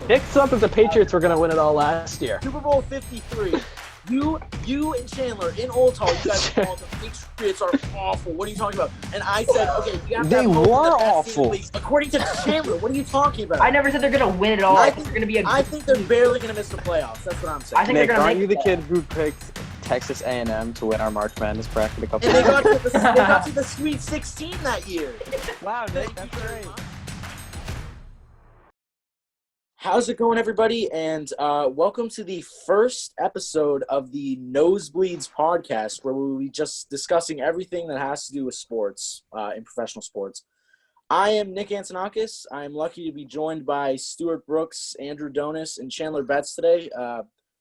Nick thought that the Patriots were going to win it all last year. Super Bowl 53. You and Chandler in Old Hall, you guys called the Patriots are awful. What are you talking about? And I said, okay, you have to They have hope in were the best team in the awful. league. According to Chandler, what are you talking about? I never said they're gonna win it all. I They're gonna be a. I think they're barely going to miss the playoffs. That's what I'm saying. I think Nick, they're gonna aren't make you the the kid who picked Texas A&M to win our March Madness bracket a couple and they times? got to the Sweet 16 that year. Wow, Nick, that's great. How's it going, everybody? And welcome to the first episode of the Nosebleeds podcast, where we'll be just discussing everything that has to do with sports, in professional sports. I am Nick Antonakas. I am lucky to be joined by Stuart Brooks, Andrew Donis, and Chandler Betts today.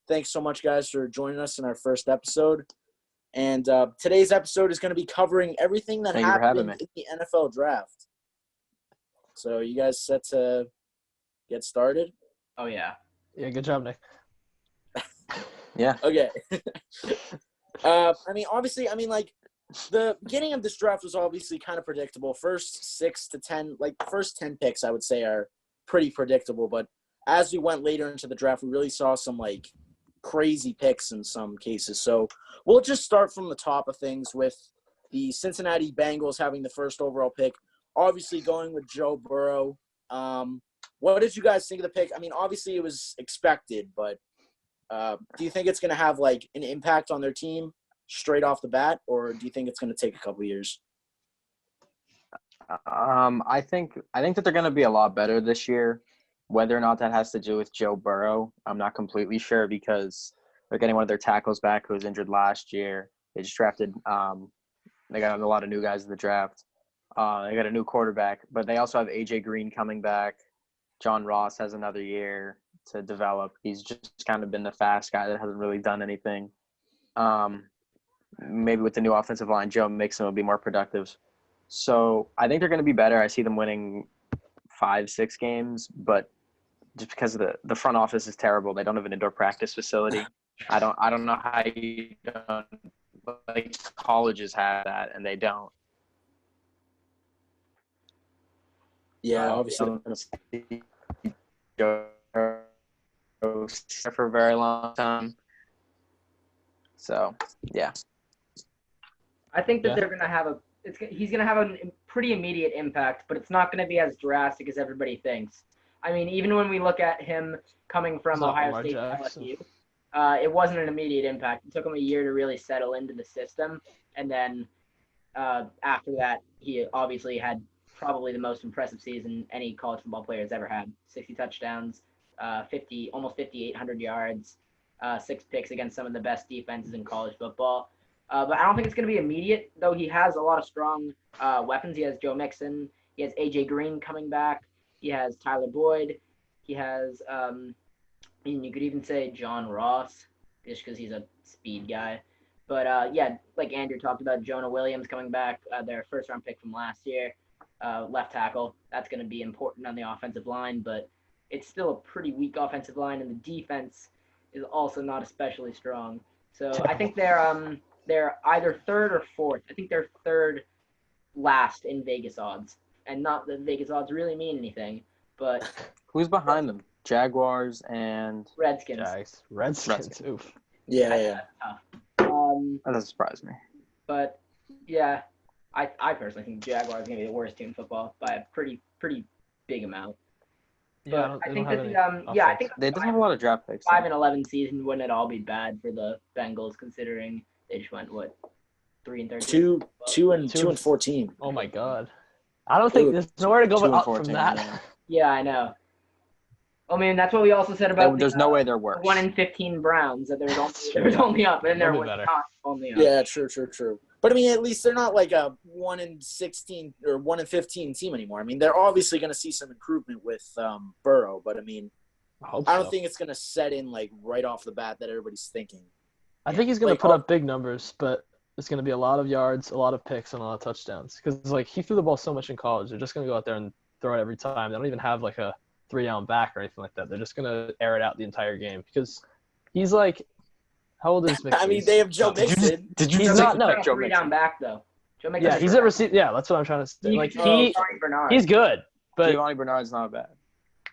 Thanks so much, guys, for joining us in our first episode. And today's episode is going to be covering everything that happened in the NFL draft. So you guys set to get started? Oh, yeah. Yeah, good job, Nick. Yeah. Okay. The beginning of this draft was obviously kind of predictable. First 6 to 10, first 10 picks, I would say, are pretty predictable. But as we went later into the draft, we really saw some, crazy picks in some cases. So we'll just start from the top of things with the Cincinnati Bengals having the first overall pick, obviously going with Joe Burrow. What did you guys think of the pick? I mean, obviously it was expected, but do you think it's going to have, an impact on their team straight off the bat, or do you think it's going to take a couple years? I think that they're going to be a lot better this year. Whether or not that has to do with Joe Burrow, I'm not completely sure, because they're getting one of their tackles back who was injured last year. They just drafted they got a lot of new guys in the draft. They got a new quarterback, but they also have AJ Green coming back. John Ross has another year to develop. He's just kind of been the fast guy that hasn't really done anything. Maybe with the new offensive line, Joe Mixon will be more productive. So I think they're going to be better. I see them winning 5-6 games, but just because of the front office is terrible. They don't have an indoor practice facility. I don't know how you don't, colleges have that, and they don't. Yeah, obviously. For a very long time. So, yeah. I think that they're gonna have he's gonna have a pretty immediate impact, but it's not gonna be as drastic as everybody thinks. I mean, even when we look at him coming from Ohio State to LSU, it wasn't an immediate impact. It took him a year to really settle into the system, and then after that, he obviously had probably the most impressive season any college football player has ever had. 60 touchdowns, almost 5,800 yards, 6 picks against some of the best defenses in college football. But I don't think it's going to be immediate, though he has a lot of strong weapons. He has Joe Mixon. He has AJ Green coming back. He has Tyler Boyd. He has, and you could even say John Ross, just because he's a speed guy. But, like Andrew talked about, Jonah Williams coming back, their first-round pick from last year, left tackle. That's going to be important on the offensive line, but it's still a pretty weak offensive line, and the defense is also not especially strong. So I think they're either third or fourth. I think they're third last in Vegas odds. And not that Vegas odds really mean anything, but Who's behind them? Jaguars and Redskins. Jags. Redskins. Oof. Yeah. that doesn't surprise me. But yeah, I personally think Jaguars are gonna be the worst team in football by a pretty big amount. Yeah, I think that I think They don't have a lot of draft picks. 5-11 season wouldn't at all be bad for the Bengals, considering they just went 3-13. 2-14. Oh my God. I don't think there's nowhere to go but up from that. Yeah. Yeah, I know. I mean, that's what we also said about There's no way they're worse. 1-15 Browns, that there was only up, and there That'd be was better. not only up. Yeah, true. But, I mean, at least they're not like a 1-16 or 1-15 team anymore. I mean, they're obviously going to see some improvement with Burrow, but, I mean, I don't think it's going to set in, right off the bat that everybody's thinking. I think he's going to put up big numbers, but it's going to be a lot of yards, a lot of picks, and a lot of touchdowns. Because, he threw the ball so much in college. They're just going to go out there and throw it every time. They don't even have, a 3-down back or anything like that. They're just going to air it out the entire game. Because he's, how old is Mixon? I mean, they have Joe Mixon. Did you He's just not, no. Joe 3-down back, though. Joe Mixon Yeah, he's a receiver. Yeah, that's what I'm trying to say. Giovanni Bernard. He's good, but Giovanni Bernard's not bad.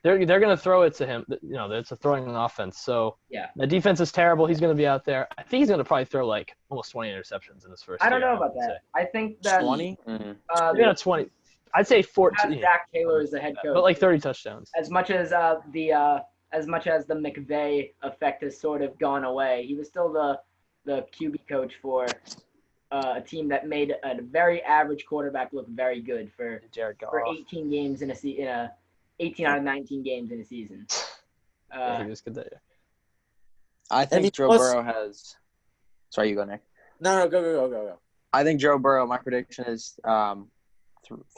they're going to throw it to him. You know, it's a throwing offense. So Yeah. the defense is terrible. He's going to be out there. I think he's going to probably throw like almost 20 interceptions in his first I don't year, know about that. I think that 20? Yeah, 20. I'd say 14. Zach Taylor is the head coach, but like 30 touchdowns. As much as the McVay effect has sort of gone away, he was still the QB coach for a team that made a very average quarterback look very good for 18 games in a 18 out of 19 games in a season. Yeah, he was good that year. I think Joe Burrow has. Sorry, you go, Nick. No, go. I think Joe Burrow. My prediction is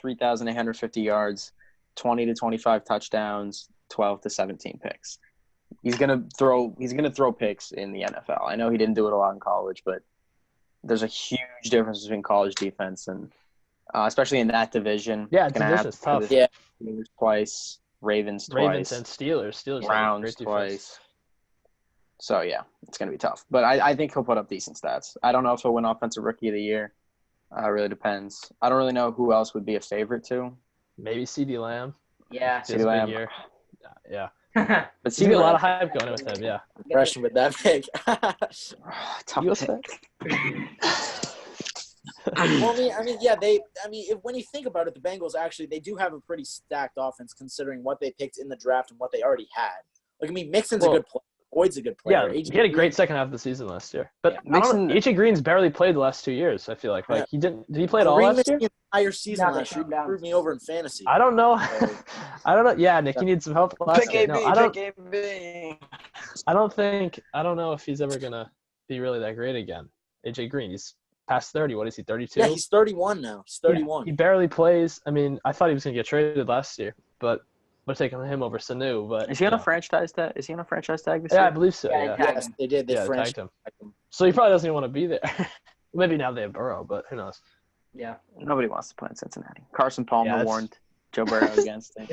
3,850 yards, 20 to 25 touchdowns, 12 to 17 picks. He's gonna throw picks in the NFL. I know he didn't do it a lot in college, but there's a huge difference between college defense and especially in that division. Yeah, division's tough. Yeah, Steelers twice, Ravens and Steelers. Browns twice. So yeah, it's gonna be tough. But I think he'll put up decent stats. I don't know if he'll win Offensive Rookie of the Year. Really depends. I don't really know who else would be a favorite to. Maybe CeeDee Lamb. Yeah. CeeDee Lamb. Yeah. But CeeDee a lot of hype going with him. Yeah. Impression with that pick. Tough pick. Well, when you think about it, the Bengals actually they do have a pretty stacked offense considering what they picked in the draft and what they already had. Like, I mean, Mixon's a good player. Boyd's a good player. Yeah, he had a great second half of the season last year. But Mixon, AJ Green's barely played the last 2 years. I feel like he didn't. Did he play at all last year? The entire season last year. He proved me over in fantasy. I don't know. I don't know. Yeah, Nick, you need some help. Pick AB. I don't know if he's ever gonna be really that great again. AJ Green, he's past 30. What is he? 32. Yeah, he's 31 now. He's 31. Yeah, he barely plays. I mean, I thought he was gonna get traded last year, but we're taking him over Sanu. But is he on a franchise tag? Is he on a franchise tag this year? Yeah, I believe so. Yeah. Yes, they did. They tagged him. So he probably doesn't even want to be there. Maybe now they have Burrow, but who knows? Yeah. Nobody wants to play in Cincinnati. Carson Palmer warned Joe Burrow against it.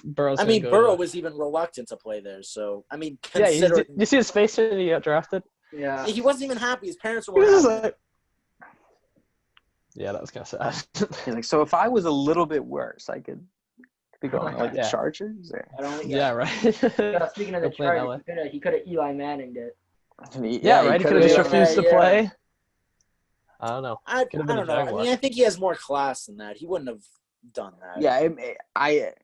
Burrow's. Burrow was even reluctant to play there. So I mean, considering you see his face when he got drafted. Yeah. He wasn't even happy. His parents were happy. Yeah, that was kind of sad. He's like, so if I was a little bit worse, I could be going like the Chargers. Or... Yeah, right. Speaking of the Chargers, he could have Eli Manning'd it. Yeah, right. He could have just refused to play. I don't know. I don't know. I mean, I think he has more class than that. He wouldn't have done that. Yeah, I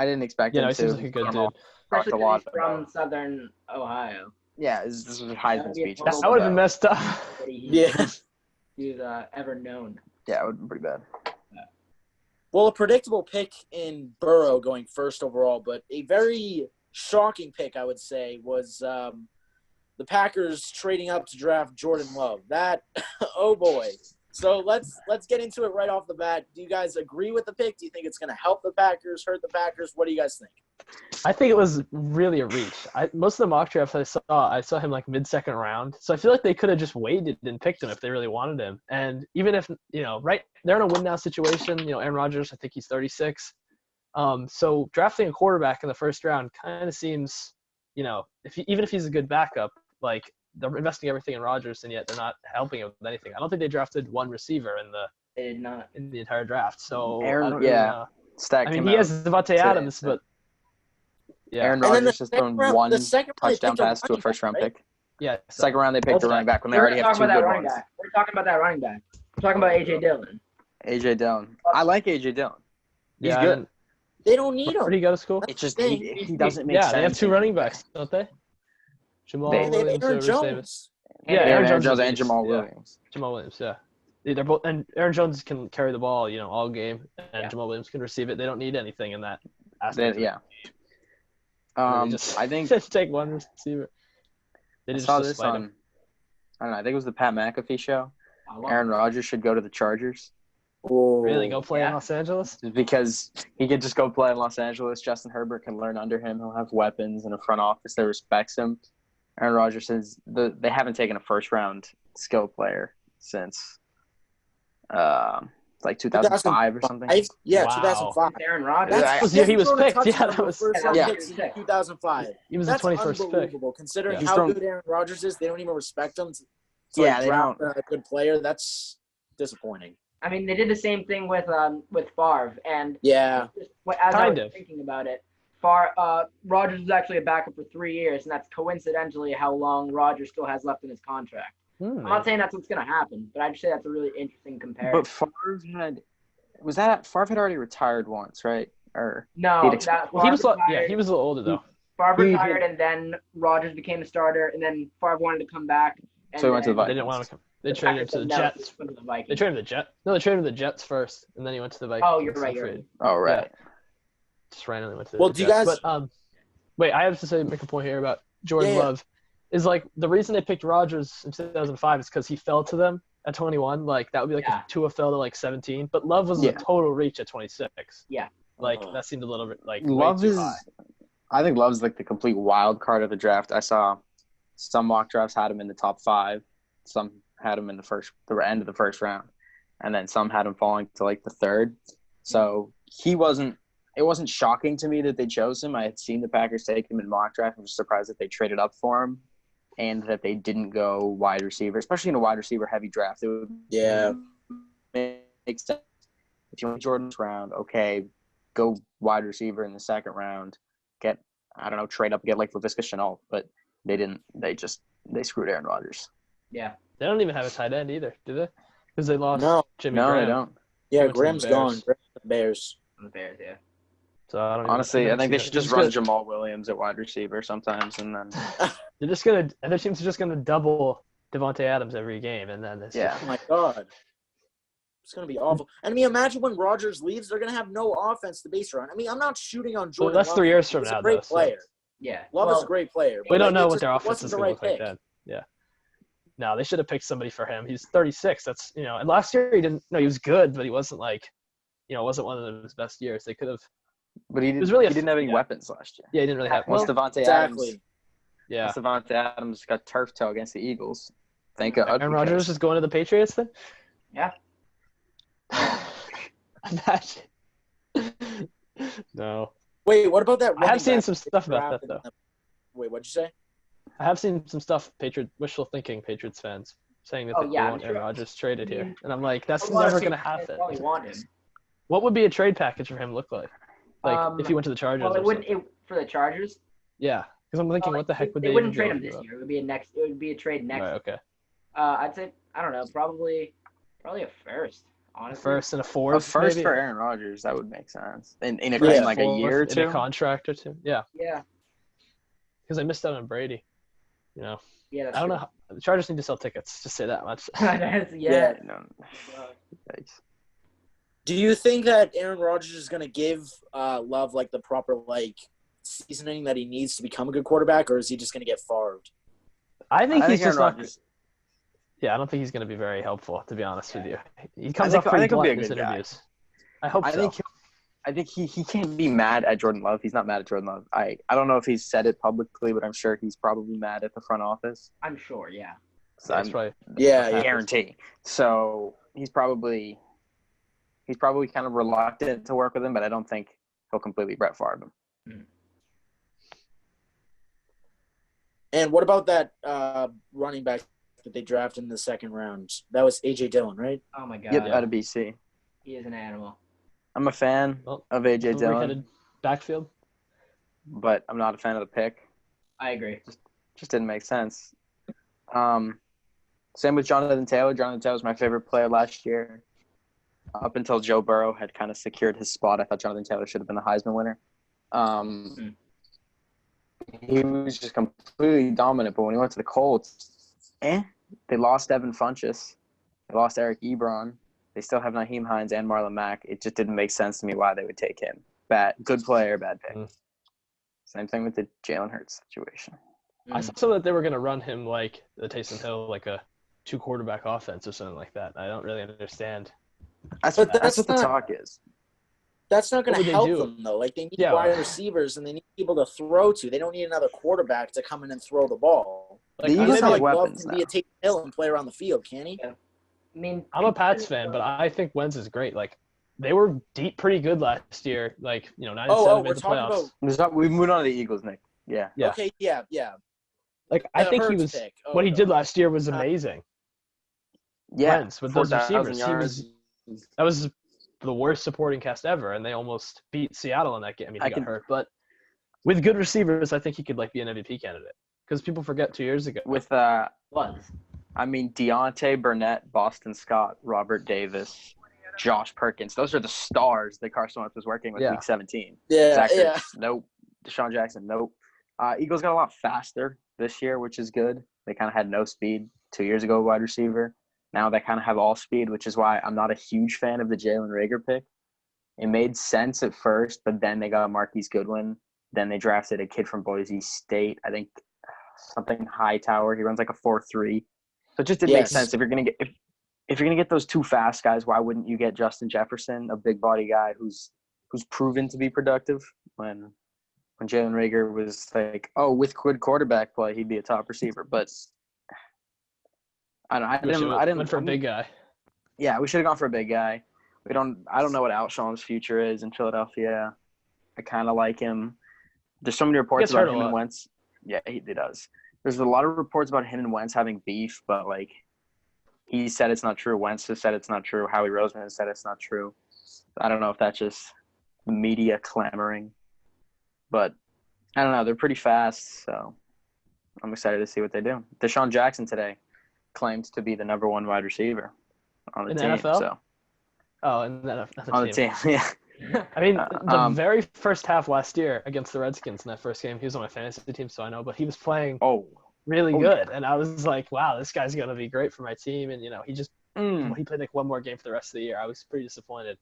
didn't expect him to. He seems like a good dude. Especially from Southern Ohio. Yeah, this was a Heisman speech. That would have been messed up. Yeah. He's ever known. Yeah, it would have been pretty bad. Well, a predictable pick in Burrow going first overall, but a very shocking pick, I would say, was the Packers trading up to draft Jordan Love. That, oh boy. So let's get into it right off the bat. Do you guys agree with the pick? Do you think it's going to help the Packers, hurt the Packers? What do you guys think? I think it was really a reach. Most of the mock drafts I saw him like mid-second round. So I feel like they could have just waited and picked him if they really wanted him. And even if, they're in a win-now situation. Aaron Rodgers, I think he's 36. So drafting a quarterback in the first round kind of seems, even if he's a good backup, like they're investing everything in Rodgers and yet they're not helping him with anything. I don't think they drafted one receiver in the entire draft. So Aaron, he has Devontae Adams, but yeah. Aaron Rodgers has thrown one touchdown pass to a first-round pick. Yeah. Second round, they picked the running back when they already have two good ones. We're talking about that running back. We're talking about A.J. Dillon. A.J. Dillon. I like A.J. Dillon. He's good. They don't need him. Where did he go to school? It's just he doesn't make sense. Yeah, they have two running backs, don't they? Jamal Williams, Aaron Jones. Yeah, Aaron Jones and Jamal Williams. Jamal Williams, yeah. They're both, and Aaron Jones can carry the ball, all game, and Jamal Williams can receive it. They don't need anything in that aspect. I think just take one receiver. They just saw this on. I don't know. I think it was the Pat McAfee show. Aaron Rodgers should go to the Chargers. Really, go play in Los Angeles? Because he could just go play in Los Angeles. Justin Herbert can learn under him. He'll have weapons and a front office that respects him. Aaron Rodgers says they haven't taken a first-round skill player since like 2005 or something. Yeah, wow. 2005. Aaron Rodgers. That was the year he was picked. Yeah, that was 2005. He was That's the 21st unbelievable. pick. Considering how good Aaron Rodgers is, they don't even respect him. They draft don't. a good player. That's disappointing. I mean, they did the same thing with Favre, and yeah, as I was thinking about it, Rodgers was actually a backup for 3 years, and that's coincidentally how long Rodgers still has left in his contract. I'm not saying that's what's going to happen, but I'd say that's a really interesting comparison. But Favre had already retired once, right? Or no, he was he was a little older though. Favre retired, and then Rodgers became a starter, and then Favre wanted to come back. So he went to the Vikings. They didn't want to come. They traded him to the Jets. They traded him to the Jets. No, they traded him to the Jets first, and then he went to the Vikings. Oh, you're right. Oh, right. Yeah. Just randomly went to the Well, Jets. do you guys? But, wait, I have to make a point here about Jordan Love. Is like the reason they picked Rodgers in 2005 is because he fell to them at 21. Like that would be like if Tua fell to like 17. But Love was a total reach at 26. Yeah. Like that seemed a little bit like Love way too high. I think Love's like the complete wild card of the draft. I saw some mock drafts had him in the top 5. Some had him in the end of the first round, and then some had him falling to like the 3rd. So it wasn't shocking to me that they chose him. I had seen the Packers take him in mock draft. I was surprised that they traded up for him and that they didn't go wide receiver, especially in a wide receiver heavy draft. It would make sense. If you want Jordan's round, okay, go wide receiver in the 2nd round. Trade up, get like LaVisca Chenault, but they didn't. They screwed Aaron Rodgers. Yeah. They don't even have a tight end either, do they? Because they lost Jimmy Graham. No, they don't. Yeah, Graham's gone. Graham's the Bears. The Bears, yeah. So honestly, I think they should just run Jamal Williams at wide receiver sometimes, and then other teams are just gonna double Devontae Adams every game, and then Oh my God. It's going to be awful. And I mean, imagine when Rodgers leaves, they're going to have no offense to base around. I mean, I'm not shooting on Jordan. Well, that's Love. 3 years from He's now, a great player. Yeah. Love is a great player. We don't know what their offense is going to look like then. Yeah. No, they should have picked somebody for him. He's 36. That's, and last year he was good, but he wasn't like, it wasn't one of his best years. They could have. But he didn't have any weapons last year. Yeah, he didn't really have. Once Devontae Adams. Yeah. Once Devontae Adams got turf toe against the Eagles. Thank God. Aaron Rodgers is going to the Patriots then? Yeah. Imagine. No. Wait, what about that? I have seen some stuff about that, though. Wait, what'd you say? I have seen some stuff, wishful thinking Patriots fans, saying that they want Aaron Rodgers traded here. And I'm like, that's never going to happen. Probably want him. What would be a trade package for him look like? Like, if he went to the Chargers for the Chargers? Yeah. Because I'm thinking, what the heck would they wouldn't trade him this year. It would be a trade next year. Okay. I'd say, I don't know, probably a first. Honestly. A first and a fourth. A first maybe? for Aaron Rodgers, that would make sense. In a year or two. In a contract or two. Yeah. Yeah. Because I missed out on Brady. Yeah. I don't know. The Chargers need to sell tickets. Just say that much. Yeah. No. Thanks. Do you think that Aaron Rodgers is going to give Love like the proper seasoning that he needs to become a good quarterback, or is he just going to get farved? I think he's just not. Yeah, I don't think he's going to be very helpful, to be honest with you. He comes off pretty blunt in his interviews. I hope so. I think he can't be mad at Jordan Love. He's not mad at Jordan Love. I don't know if he's said it publicly, but I'm sure he's probably mad at the front office. I'm sure, yeah. So that's right. Yeah, I guarantee. So he's probably kind of reluctant to work with him, but I don't think he'll completely Brett Favre him. Mm. And what about that running back that they drafted in the 2nd round? That was A.J. Dillon, right? Oh, my God. Yep, out of BC. He is an animal. I'm a fan of A.J. Dillon. Backfield. But I'm not a fan of the pick. I agree. Just didn't make sense. Same with Jonathan Taylor. Jonathan Taylor was my favorite player last year. Up until Joe Burrow had kind of secured his spot, I thought Jonathan Taylor should have been the Heisman winner. He was just completely dominant, but when he went to the Colts, they lost Evan Funchess. They lost Eric Ebron. They still have Nyheim Hines and Marlon Mack. It just didn't make sense to me why they would take him. Good player, bad pick. Same thing with the Jalen Hurts situation. I saw that they were going to run him like the Taysom Hill, like a 2-quarterback offense or something like that. I don't really understand. That's what the talk is. That's not going to help them, though. Like, they need wide receivers, and they need people to throw to. They don't need another quarterback to come in and throw the ball. Like, the Eagles have weapons Love can be a Taysom Hill and play around the field, can he? Yeah. I mean, I'm a Pats fan, but I think Wentz is great. Like, they were pretty good last year. Like, 9-7 made the playoffs. We moved on to the Eagles, Nick. Yeah. Okay, yeah. Like, I think he was what he did last year was amazing. Yeah, Wentz with those receivers. That was the worst supporting cast ever, and they almost beat Seattle in that game. I mean, he got hurt, but With good receivers, I think he could be an MVP candidate because people forget 2 years ago. With Was. I mean, Deontay Burnett, Boston Scott, Robert Davis, Josh Perkins. Those are the stars that Carson Wentz was working with week 17. Yeah, Zach yeah. Ertz, nope. Deshaun Jackson, nope. Eagles got a lot faster this year, which is good. They kind of had no speed 2 years ago, wide receiver. Now they kind of have all speed, which is why I'm not a huge fan of the Jalen Reagor pick. It made sense at first, but then they got Marquise Goodwin. Then they drafted a kid from Boise State. I think something Hightower. He runs like a 4.3. So it just didn't make sense. If you're gonna get those two fast guys, why wouldn't you get Justin Jefferson, a big body guy who's proven to be productive? When Jalen Reagor was like, oh, with good quarterback play, he'd be a top receiver. But I didn't went for a big guy. Yeah, we should have gone for a big guy. I don't know what Alshon's future is in Philadelphia. I kind of like him. There's so many reports about him and Wentz. Yeah, he does. There's a lot of reports about him and Wentz having beef, but he said it's not true. Wentz has said it's not true. Howie Roseman has said it's not true. I don't know if that's just the media clamoring, but I don't know. They're pretty fast, so I'm excited to see what they do. Deshaun Jackson today claimed to be the number one wide receiver on the team. NFL? So. Oh, and then On the team, yeah. I mean, the very first half last year against the Redskins in that first game, he was on my fantasy team, so I know, but he was playing really good. And I was like, wow, this guy's going to be great for my team. And, he just he played one more game for the rest of the year. I was pretty disappointed.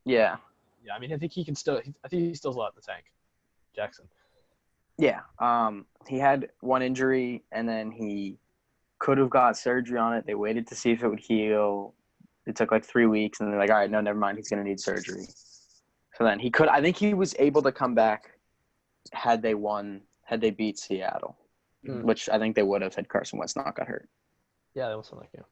Yeah. Yeah, I mean, I think he still has a lot in the tank, Jackson. Yeah. He had one injury, and then he could have got surgery on it. They waited to see if it would heal. It took 3 weeks, and they're like, all right, no, never mind. He's going to need surgery. So then I think he was able to come back had they beat Seattle, which I think they would have had Carson Wentz not got hurt. Yeah, that was something like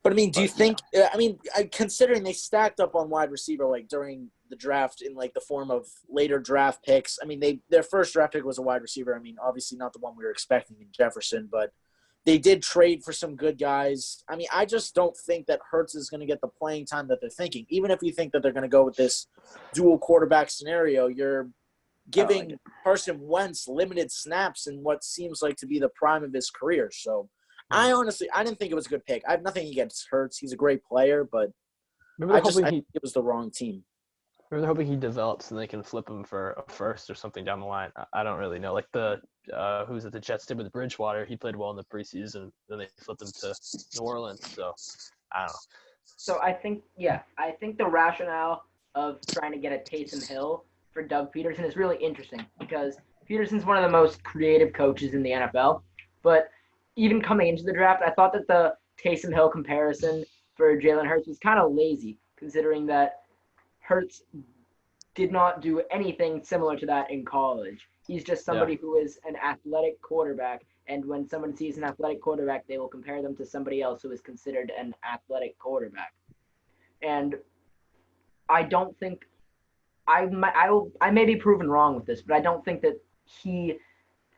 But, I mean, do you think – considering they stacked up on wide receiver, during the draft in, the form of later draft picks. I mean, their first draft pick was a wide receiver. I mean, obviously not the one we were expecting in Jefferson, but they did trade for some good guys. I mean, I just don't think that Hurts is going to get the playing time that they're thinking. Even if you think that they're going to go with this dual quarterback scenario, you're giving Carson Wentz limited snaps in what seems like to be the prime of his career. So, I didn't think it was a good pick. I have nothing against Hurts. He's a great player, but I think it was the wrong team. Maybe they're hoping he develops and they can flip him for a first or something down the line. I don't really know. The Jets did with Bridgewater. He played well in the preseason. Then they flipped him to New Orleans. So, I don't know. So I think the rationale of trying to get a Taysom Hill for Doug Peterson is really interesting because Peterson's one of the most creative coaches in the NFL. But even coming into the draft, I thought that the Taysom Hill comparison for Jalen Hurts was kind of lazy, considering that Hurts did not do anything similar to that in college. He's just somebody who is an athletic quarterback, and when someone sees an athletic quarterback, they will compare them to somebody else who is considered an athletic quarterback. And I don't think I may be proven wrong with this, but I don't think that he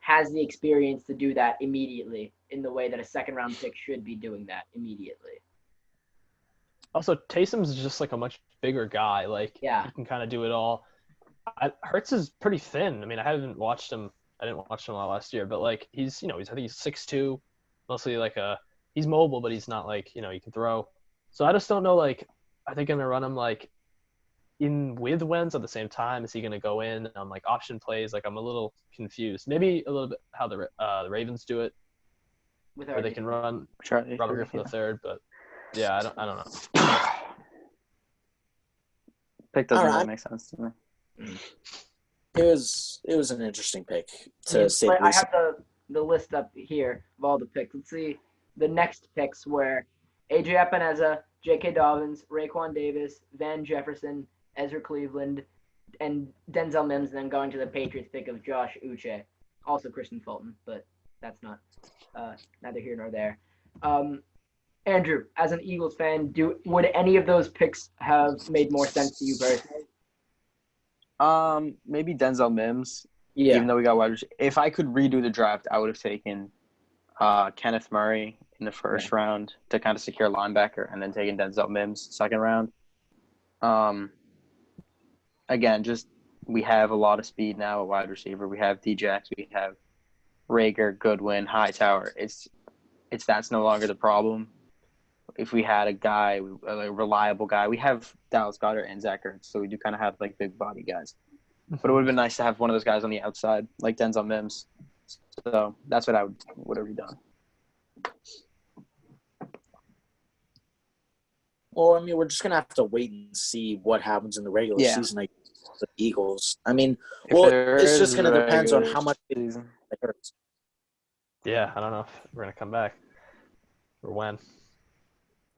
has the experience to do that immediately in the way that a second-round pick should be doing that immediately. Also, Taysom's just a much bigger guy. He can kind of do it all. Hurts is pretty thin. I mean, I didn't watch him a lot last year, but he's I think he's 6'2", mostly he's mobile, but he's not he can throw. So I just don't know are they gonna run him in with Wentz at the same time? Is he gonna go in on option plays? I'm a little confused. Maybe a little bit how the Ravens do it, where they can run Robert Griffin III, but. Yeah, I don't know. Pick doesn't really make sense to me. It was an interesting pick to say. I have the list up here of all the picks. Let's see the next picks were AJ Epineza, J.K. Dobbins, Raekwon Davis, Van Jefferson, Ezra Cleveland, and Denzel Mims, and then going to the Patriots pick of Josh Uche, also Christian Fulton, but that's not neither here nor there. Andrew, as an Eagles fan, would any of those picks have made more sense to you personally? Maybe Denzel Mims. Yeah. Even though we got wide receiver. If I could redo the draft, I would have taken Kenneth Murray in the first round to kind of secure linebacker, and then taken Denzel Mims second round. Again, just we have a lot of speed now at wide receiver. We have D-Jax, we have Rager, Goodwin, Hightower. That's no longer the problem. If we had a guy, a reliable guy, we have Dallas Goedert and Zach Ertz, so we do kind of have like big body guys. But it would have been nice to have one of those guys on the outside, like Denzel Mims. So that's what I would have done. Well, I mean, we're just gonna have to wait and see what happens in the regular season, like the Eagles. I mean, it's just gonna depend on how much it hurts. Yeah, I don't know if we're gonna come back or when.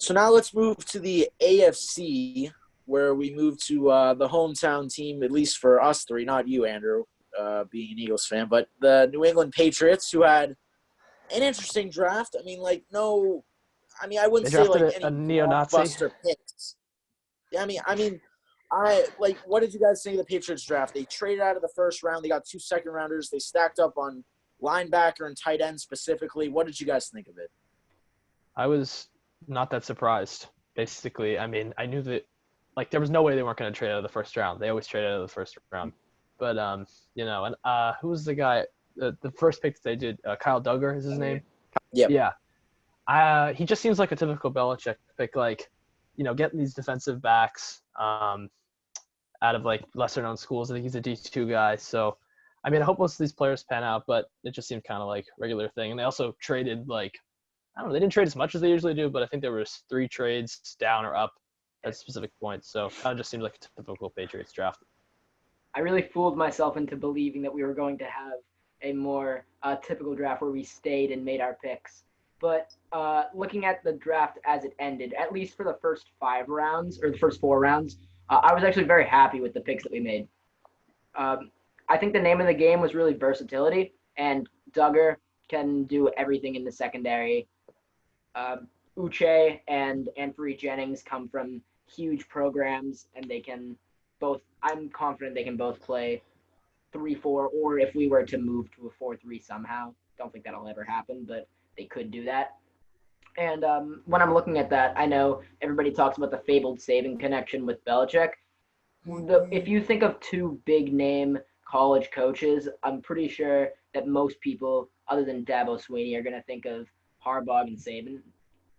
So now let's move to the AFC, where we move to the hometown team, at least for us three, not you, Andrew, being an Eagles fan, but the New England Patriots, who had an interesting draft. I mean, I wouldn't say like any blockbuster picks. Yeah, what did you guys think of the Patriots draft? They traded out of the first round. They got 2 second-rounders. They stacked up on linebacker and tight end specifically. What did you guys think of it? I was not that surprised, basically. I mean, I knew that, there was no way they weren't going to trade out of the first round. They always trade out of the first round. But, who was the guy, the first pick that they did? Kyle Duggar is his name? Yep. Yeah. He just seems like a typical Belichick pick, getting these defensive backs out of, lesser-known schools. I think he's a D2 guy. So, I mean, I hope most of these players pan out, but it just seemed kind of like regular thing. And they also traded, I don't know, they didn't trade as much as they usually do, but I think there was 3 trades down or up at specific points. So kind of just seems like a typical Patriots draft. I really fooled myself into believing that we were going to have a more typical draft where we stayed and made our picks. But looking at the draft as it ended, at least for the first 5 rounds or the first 4 rounds, I was actually very happy with the picks that we made. I think the name of the game was really versatility, and Duggar can do everything in the secondary. Uche and Anthony Jennings come from huge programs, and they can both – I'm confident they can both play 3-4, or if we were to move to a 4-3 somehow. Don't think that'll ever happen, but they could do that. And when I'm looking at that, I know everybody talks about the fabled Saban connection with Belichick. If you think of 2 big-name college coaches, I'm pretty sure that most people, other than Dabo Swinney, are going to think of Harbaugh and Saban,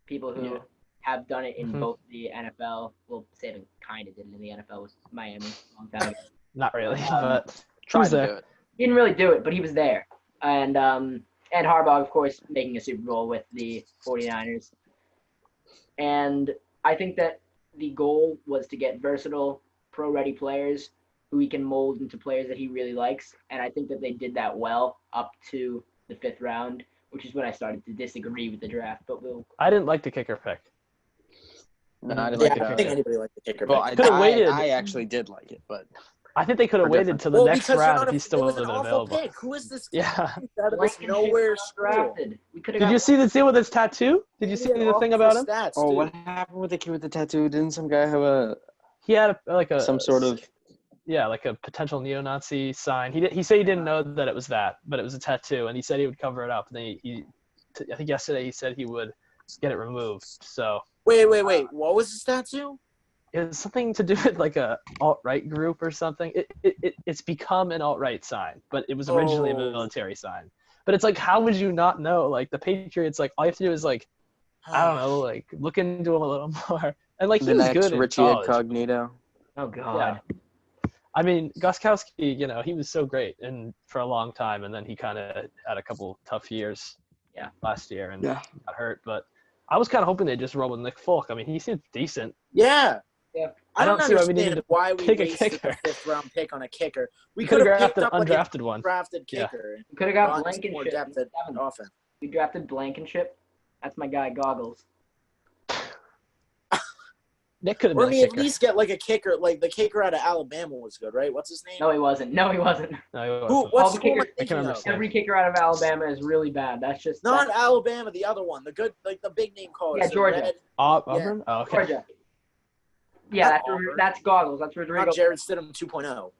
people who have done it in both the NFL. Well, Saban kind of did it in the NFL with Miami a long time ago. Not really, but tried to do it. He didn't really do it, but he was there. And Harbaugh, of course, making a Super Bowl with the 49ers. And I think that the goal was to get versatile, pro-ready players who he can mold into players that he really likes. And I think that they did that well up to the 5th round, which is when I started to disagree with the draft. But I didn't like the kicker pick. No, I didn't like the I don't think anybody liked the kicker pick. Well, I actually did like it, but I think they could have waited till the next round if he still would have been available. Pick. Who is this? Yeah. Out of this nowhere drafted. Did you see the deal with his tattoo? Did you see the thing about him? Stats, what happened with the kid with the tattoo? Didn't some guy have He had some sort of a potential neo-Nazi sign. He said he didn't know that it was that, but it was a tattoo, and he said he would cover it up. And then I think yesterday he said he would get it removed. So wait. What was his tattoo? It was something to do with a alt-right group or something. It's become an alt-right sign, but it was originally a military sign. But it's how would you not know? The Patriots, all you have to do is I don't know, look into him a little more. And he was good Richie in college. Incognito. Oh God. Yeah. I mean, Gostkowski, he was so great and for a long time, and then he kind of had a couple tough years last year and got hurt. But I was kind of hoping they'd just roll with Nick Folk. I mean, he seemed decent. Yeah. I don't see why we wasted the 5th round pick on a kicker. We could have picked up undrafted one. Drafted kicker. We could have got Blankenship. Offense. We drafted Blankenship. That's my guy, Goggles. Nick could have Or been at least get a kicker. The kicker out of Alabama was good, right? What's his name? No, he wasn't. What's the kicker? I can't remember. Every kicker out of Alabama is really bad. That's just not Alabama. The other one, the good, the big name college. Yeah, Georgia. Auburn. Oh, okay. Georgia. Yeah, that's Goggles. That's Rodrigo. Not Jared Stidham 2.0.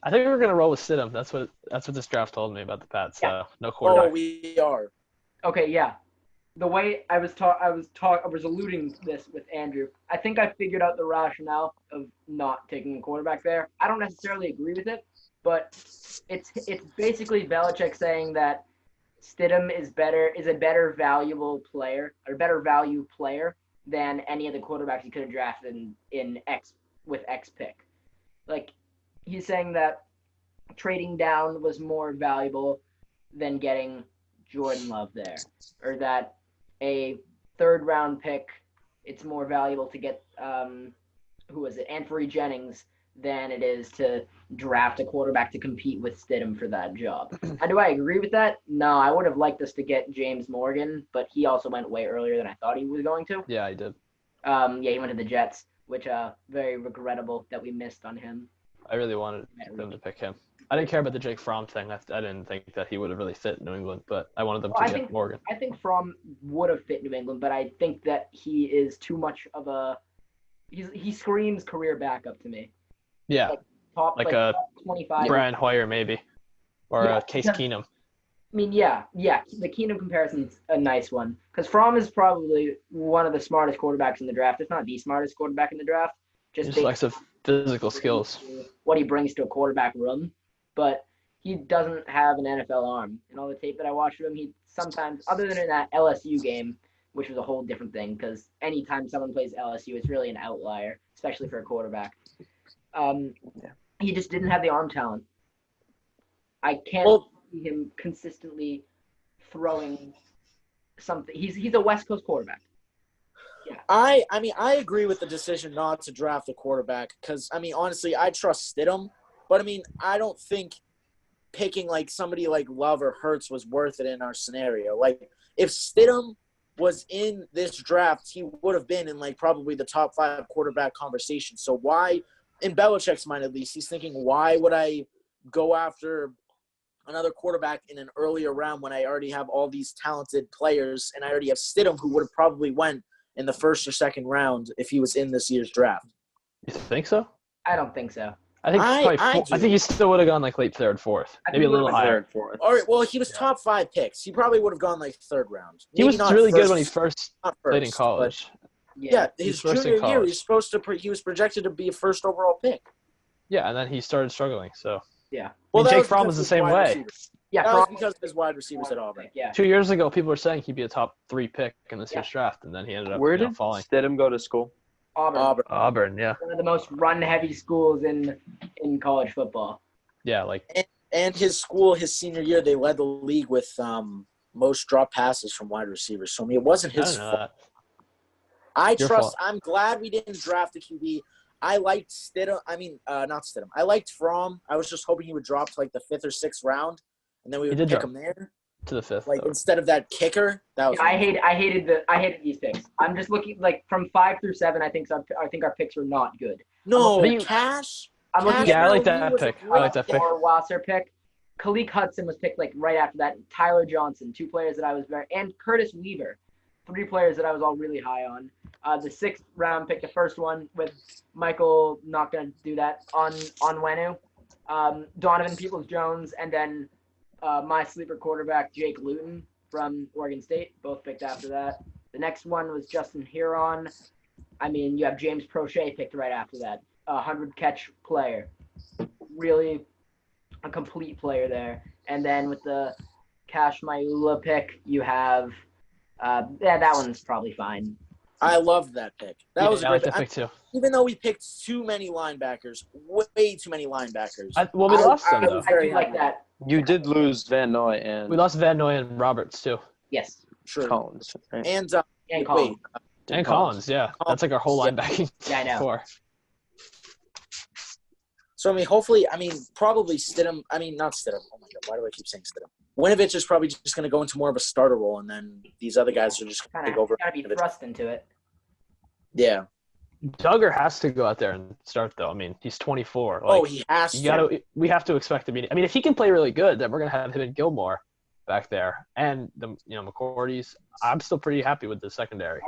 I think we're gonna roll with Stidham. That's what this draft told me about the Pats. No quarterback. Oh, we are. Okay, yeah. the way I was alluding to this with Andrew. I think I figured out the rationale of not taking a quarterback there. I don't necessarily agree with it, but it's basically Belichick saying that Stidham is a better valuable player or better value player than any of the quarterbacks he could have drafted in X pick. Like, he's saying that trading down was more valuable than getting Jordan Love there, or that a third round pick, it's more valuable to get Anthony Jennings than it is to draft a quarterback to compete with Stidham for that job. Now, do I agree with that? No, I would have liked us to get James Morgan, but he also went way earlier than I thought he was going to. Yeah, he did. He went to the Jets, which very regrettable that we missed on him. I really wanted them to pick him. I didn't care about the Jake Fromm thing. I didn't think that he would have really fit New England, but I wanted them to get Morgan. I think Fromm would have fit New England, but I think that he is too much of a – he screams career backup to me. Yeah, top a 25. Brian Hoyer maybe, or Case Keenum. I mean, yeah, the Keenum comparison's a nice one because Fromm is probably one of the smartest quarterbacks in the draft, if not the smartest quarterback in the draft. Just likes of physical skills. What he brings to a quarterback room, but he doesn't have an NFL arm. In all the tape that I watched of him, he sometimes, other than in that LSU game, which was a whole different thing because anytime someone plays LSU, it's really an outlier, especially for a quarterback. He just didn't have the arm talent. I can't see him consistently throwing something. He's a West Coast quarterback. Yeah. I agree with the decision not to draft a quarterback because, honestly, I trust Stidham. But, I don't think picking, somebody like Love or Hurts was worth it in our scenario. If Stidham was in this draft, he would have been in, probably the top 5 quarterback conversation. So why, in Belichick's mind at least, he's thinking, why would I go after another quarterback in an earlier round when I already have all these talented players and I already have Stidham who would have probably went in the first or second round if he was in this year's draft. You think so? I don't think so. I think he still would have gone late third, fourth, maybe a little higher. Fourth. All right, well, he was top 5 picks. He probably would have gone third round. He was really good when he first played in college. Yeah, his junior year, he was projected to be a first overall pick. Yeah, and then he started struggling. So yeah, Jake Fromm was the same way. Yeah, that was because of his wide receivers at Auburn. Yeah. 2 years ago, people were saying he'd be a top 3 pick in this year's draft, and then he ended up falling. Where did Stidham go to school? Auburn, yeah. One of the most run-heavy schools in college football. Yeah, and his school, his senior year, they led the league with most drop passes from wide receivers. So it wasn't his fault. I'm glad we didn't draft a QB. I liked Stidham. Not Stidham. I liked Fromm. I was just hoping he would drop to the 5th or 6th round, and then we would pick him there. To the 5th. Instead of that kicker, that was. I hated these picks. I'm just looking from 5 through 7. I think our picks were not good. No, Cash. I'm looking. Yeah, I like that pick. Wasser pick. Khalil Hudson was picked right after that. Tyler Johnson, 2 players that I was and Curtis Weaver, 3 players that I was all really high on. The 6th round pick, the first one with Michael, not gonna do that on Wenu, Donovan Peoples-Jones, and then my sleeper quarterback Jake Luton from Oregon State, both picked after that. The next one was Justin Huron. You have James Prochet picked right after that, 100-catch player, really a complete player there. And then with the Cash Maula pick, you have that one's probably fine. I loved that pick. That was a great pick too. Even though we picked too many linebackers, way too many linebackers. We lost them though. I do like that. You did lose Van Noy and we lost Van Noy and Roberts too. Yes. True. Collins. Right? And Collins. And Collins, yeah. That's our whole linebacking core. So hopefully, probably Stidham. Not Stidham. Oh my God, why do I keep saying Stidham? Winovich is probably just going to go into more of a starter role, and then these other guys are just going to take over. Got to be thrust into it. Yeah. Duggar has to go out there and start, though. He's 24. He has to. We have to expect him. If he can play really good, then we're going to have him and Gilmore back there. And, McCourty's. I'm still pretty happy with the secondary.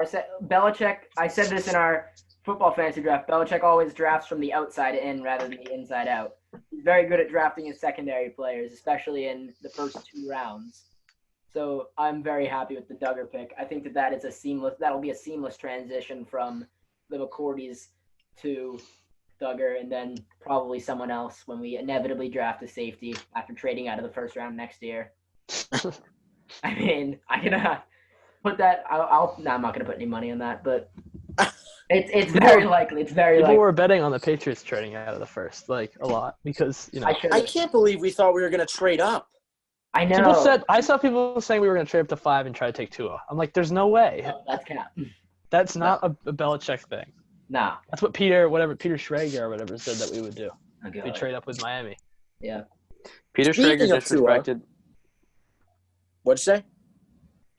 Belichick, I said this in our football fantasy draft, Belichick always drafts from the outside in rather than the inside out. He's very good at drafting his secondary players, especially in the first 2 rounds. So I'm very happy with the Duggar pick. I think that'll be a seamless transition from the McCourties to Duggar, and then probably someone else when we inevitably draft a safety after trading out of the first round next year. I mean, I can put that. No, I'm not gonna put any money on that, but it's very likely. It's very likely. People were betting on the Patriots trading out of the first, like a lot, because I can't believe we thought we were gonna trade up. I know. I saw people saying we were gonna trade up to 5 and try to take Tua. I'm like, there's no way. No, that's cap. That's not a Belichick thing. No. That's what Peter Schrager or whatever said that we would do. Okay, we trade up with Miami. Yeah. Peter Schrager disrespected. What'd you say?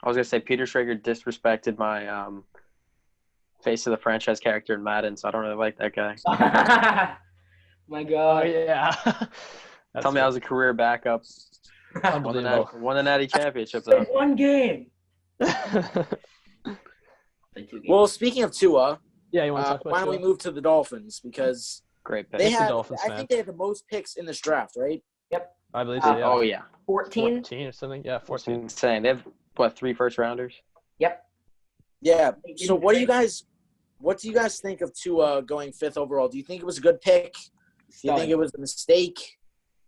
I was gonna say Peter Schrager disrespected my face of the franchise character in Madden, so I don't really like that guy. My Oh God. yeah. Tell me I was a career backup. Won the Natty Championship though. One game. Well, speaking of Tua, yeah, you want to talk about why don't we move to the Dolphins, because great pick. they had, Dolphins, I think they had the most picks in this draft, right? Yep. I believe so. Yeah. Oh yeah. 14 or something. Yeah, 14. Insane. They have 3 first rounders? Yep. Yeah. So what do you guys think of Tua going 5th overall? Do you think it was a good pick? Do you think it was a mistake?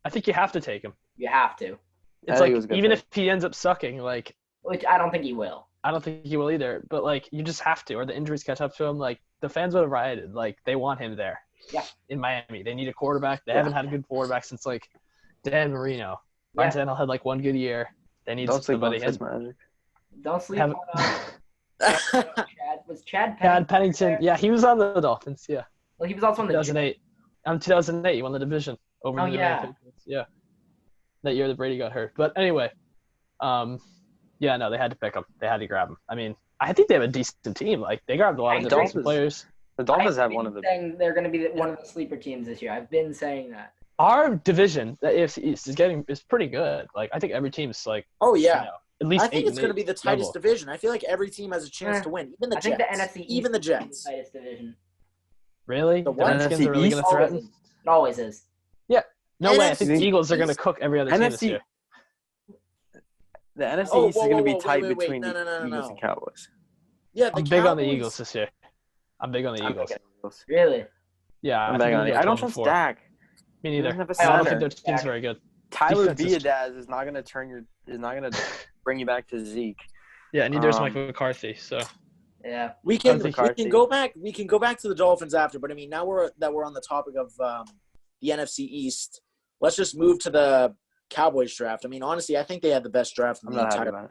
I think you have to take him. You have to. It's like even if he ends up sucking, like, which I don't think he will. I don't think he will either. But like, you just have to, or the injuries catch up to him. Like, the fans would have rioted. Like, they want him there. Yeah. In Miami, they need a quarterback. They haven't had a good quarterback since like Dan Marino. Ryan Tannehill had like one good year. They need somebody. Don't sleep on Chad Pennington. Yeah, he was on the Dolphins. Yeah. Well, he was also on the 2008. 2008, he won the division over the Patriots. Yeah. That year that Brady got hurt. But anyway, yeah, no, they had to pick him. They had to grab him. I mean, I think they have a decent team. Like, they grabbed a lot of decent players. The Dolphins have one of the. Saying they're going to be one of the sleeper teams this year. I've been saying that. Our division, the AFC East, is pretty good. Like, I think every team's like. Oh yeah. At least I think it's going to be the tightest division. I feel like every team has a chance to win. Even the Jets. I think the NFC East even the Jets. is the tightest division. Really? The Redskins are really going to threaten? It always is. Yeah. No way. I think the Eagles are going to cook every other team this year. The NFC East is going to be tight between the Eagles and Cowboys. Yeah, I'm big on the Eagles this year. I'm big on the Eagles. Really? Yeah. I'm big on it. I don't trust Dak. Me neither. I don't think their team's very good. Tyler Biadasz is not going to bring you back to Zeke. Yeah, neither is Mike McCarthy. So. Yeah. We can go back to the Dolphins after, but I mean, now we're on the topic of the NFC East. Let's just move to the Cowboys draft. I mean, honestly, I think they had the best draft in the entire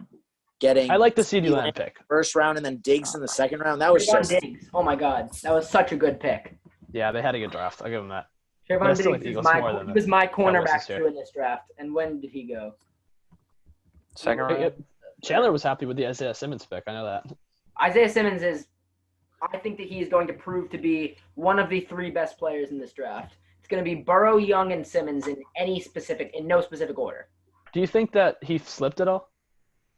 getting. I like the CeeDee Lamb pick. First round and then Diggs in the second round. That was just Diggs. Oh my God, that was such a good pick. Yeah, they had a good draft. I'll give them that. Trayvon Diggs was my cornerback too in this draft. And when did he go? Second round. Chandler was happy with the Isaiah Simmons pick. I know that. Isaiah Simmons I think that he is going to prove to be one of the 3 best players in this draft. It's going to be Burrow, Young, and Simmons in no specific order. Do you think that he slipped at all?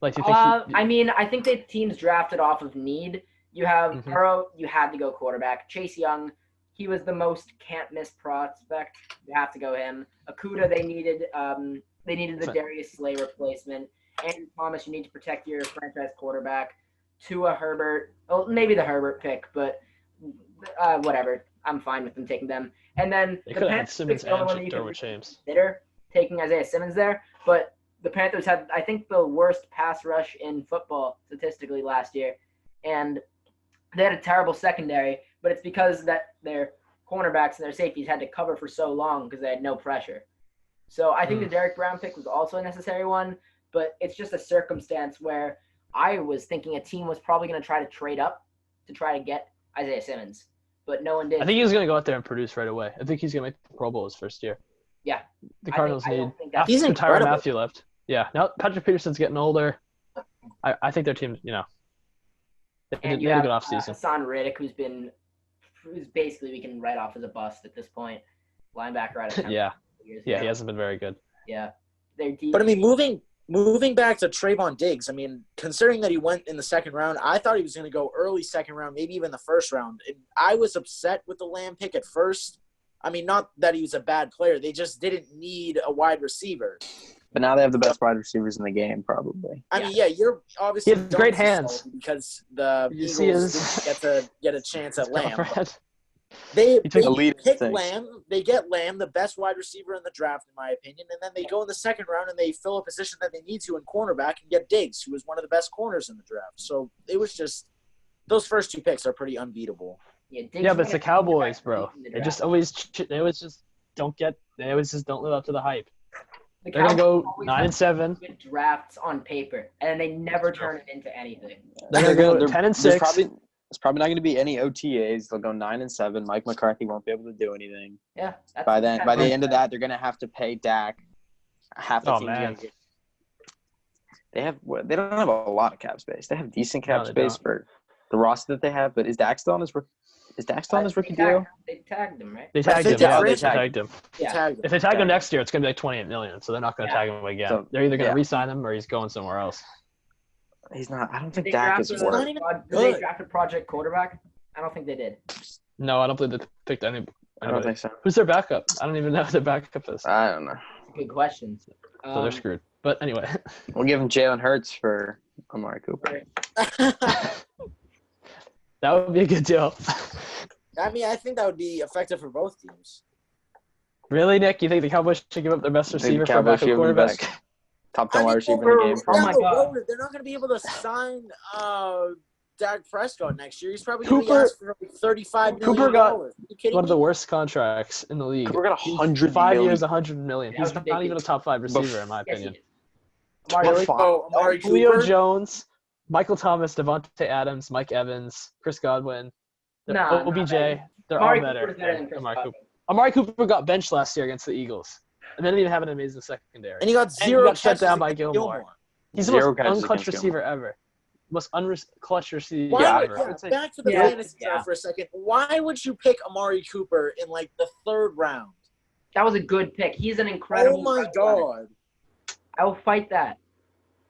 Like, do you think I think that teams drafted off of need. You have Burrow, you had to go quarterback. Chase Young, he was the most can't-miss prospect. You have to go him. Okuda, they needed the Darius Slay replacement. Andrew Thomas, you need to protect your franchise quarterback. Tua, Herbert, maybe the Herbert pick, but whatever. I'm fine with them taking them. And then they could have had Simmons and Derwin James. Consider taking Isaiah Simmons there, but the Panthers had, I think, the worst pass rush in football statistically last year, and they had a terrible secondary, but it's because that their cornerbacks and their safeties had to cover for so long because they had no pressure. So I think the Derek Brown pick was also a necessary one, but it's just a circumstance where I was thinking a team was probably going to try to trade up to try to get Isaiah Simmons, but no one did. I think he's going to go out there and produce right away. I think he's going to make the Pro Bowl his first year. Yeah. The Cardinals need – he's Tyrann Mathieu left. Yeah. Now Patrick Peterson's getting older. I think their team, they had a good offseason. Hassan Riddick, who's basically we can write off as a bust at this point. Linebacker out of Temple. Yeah, he hasn't been very good. Yeah. They're deep. But, I mean, moving back to Trayvon Diggs, I mean, considering that he went in the second round, I thought he was going to go early second round, maybe even the first round. I was upset with the Lamb pick at first. I mean, not that he was a bad player. They just didn't need a wide receiver. But now they have the best wide receivers in the game, probably. I mean, you're obviously he has great hands because the you Eagles didn't get a chance at Lamb. He They took pick Lamb. They get Lamb, the best wide receiver in the draft, in my opinion, and then they go in the second round and they fill a position that they need to in cornerback and get Diggs, who was one of the best corners in the draft. So it was just those first 2 picks are pretty unbeatable. Yeah, but it's the Cowboys, bro. They always just don't live up to the hype. They're gonna go 9-7. Good drafts on paper, and they never turn it into anything. They're gonna go 10-6. There's probably not going to be any OTAs. They'll go 9-7. Mike McCarthy won't be able to do anything. Yeah. By the end of that, they're going to have to pay Dak half the team. Man. They don't have a lot of cap space. They have decent cap space don't. for the roster that they have. But is Dak still on his rookie deal? They tagged him, right? They tagged him. Yeah, They tagged him. Yeah. If they tag him next year, it's gonna be like $28 million. So they're not gonna tag him again. So, they're either gonna re-sign him or he's going somewhere else. He's not. I don't think Dak is worth. Did they draft a project quarterback? I don't think they did. No, I don't believe they picked anybody. I don't think so. Who's their backup? I don't even know who their backup is. I don't know. Good question. So they're screwed. But anyway. We'll give him Jalen Hurts for Amari Cooper. That would be a good deal. I mean, I think that would be effective for both teams. Really, Nick? You think the Cowboys should give up their best receiver for a backup quarterback? Top 10 wide receiver in the game. Oh my God. They're not going to be able to sign Dak Prescott next year. He's probably going to be asked for $35 million. Cooper got one of the me? worst contracts in the league. Cooper got 100 5 million. years, $100 million. He's not even a top 5 receiver, in my opinion. Amari Julio Cooper? Jones, Michael Thomas, Devontae Adams, Mike Evans, Chris Godwin, OBJ. They're all better than Amari Cooper. Amari Cooper got benched last year against the Eagles. And they didn't even have an amazing secondary. And he got He got shut down by Gilmore. He's the most unclutched receiver ever. Most unclutched receiver ever. Back to the fantasy draft for a second. Why would you pick Amari Cooper in like the 3rd round? That was a good pick. He's an incredible. Oh my God! I will fight that.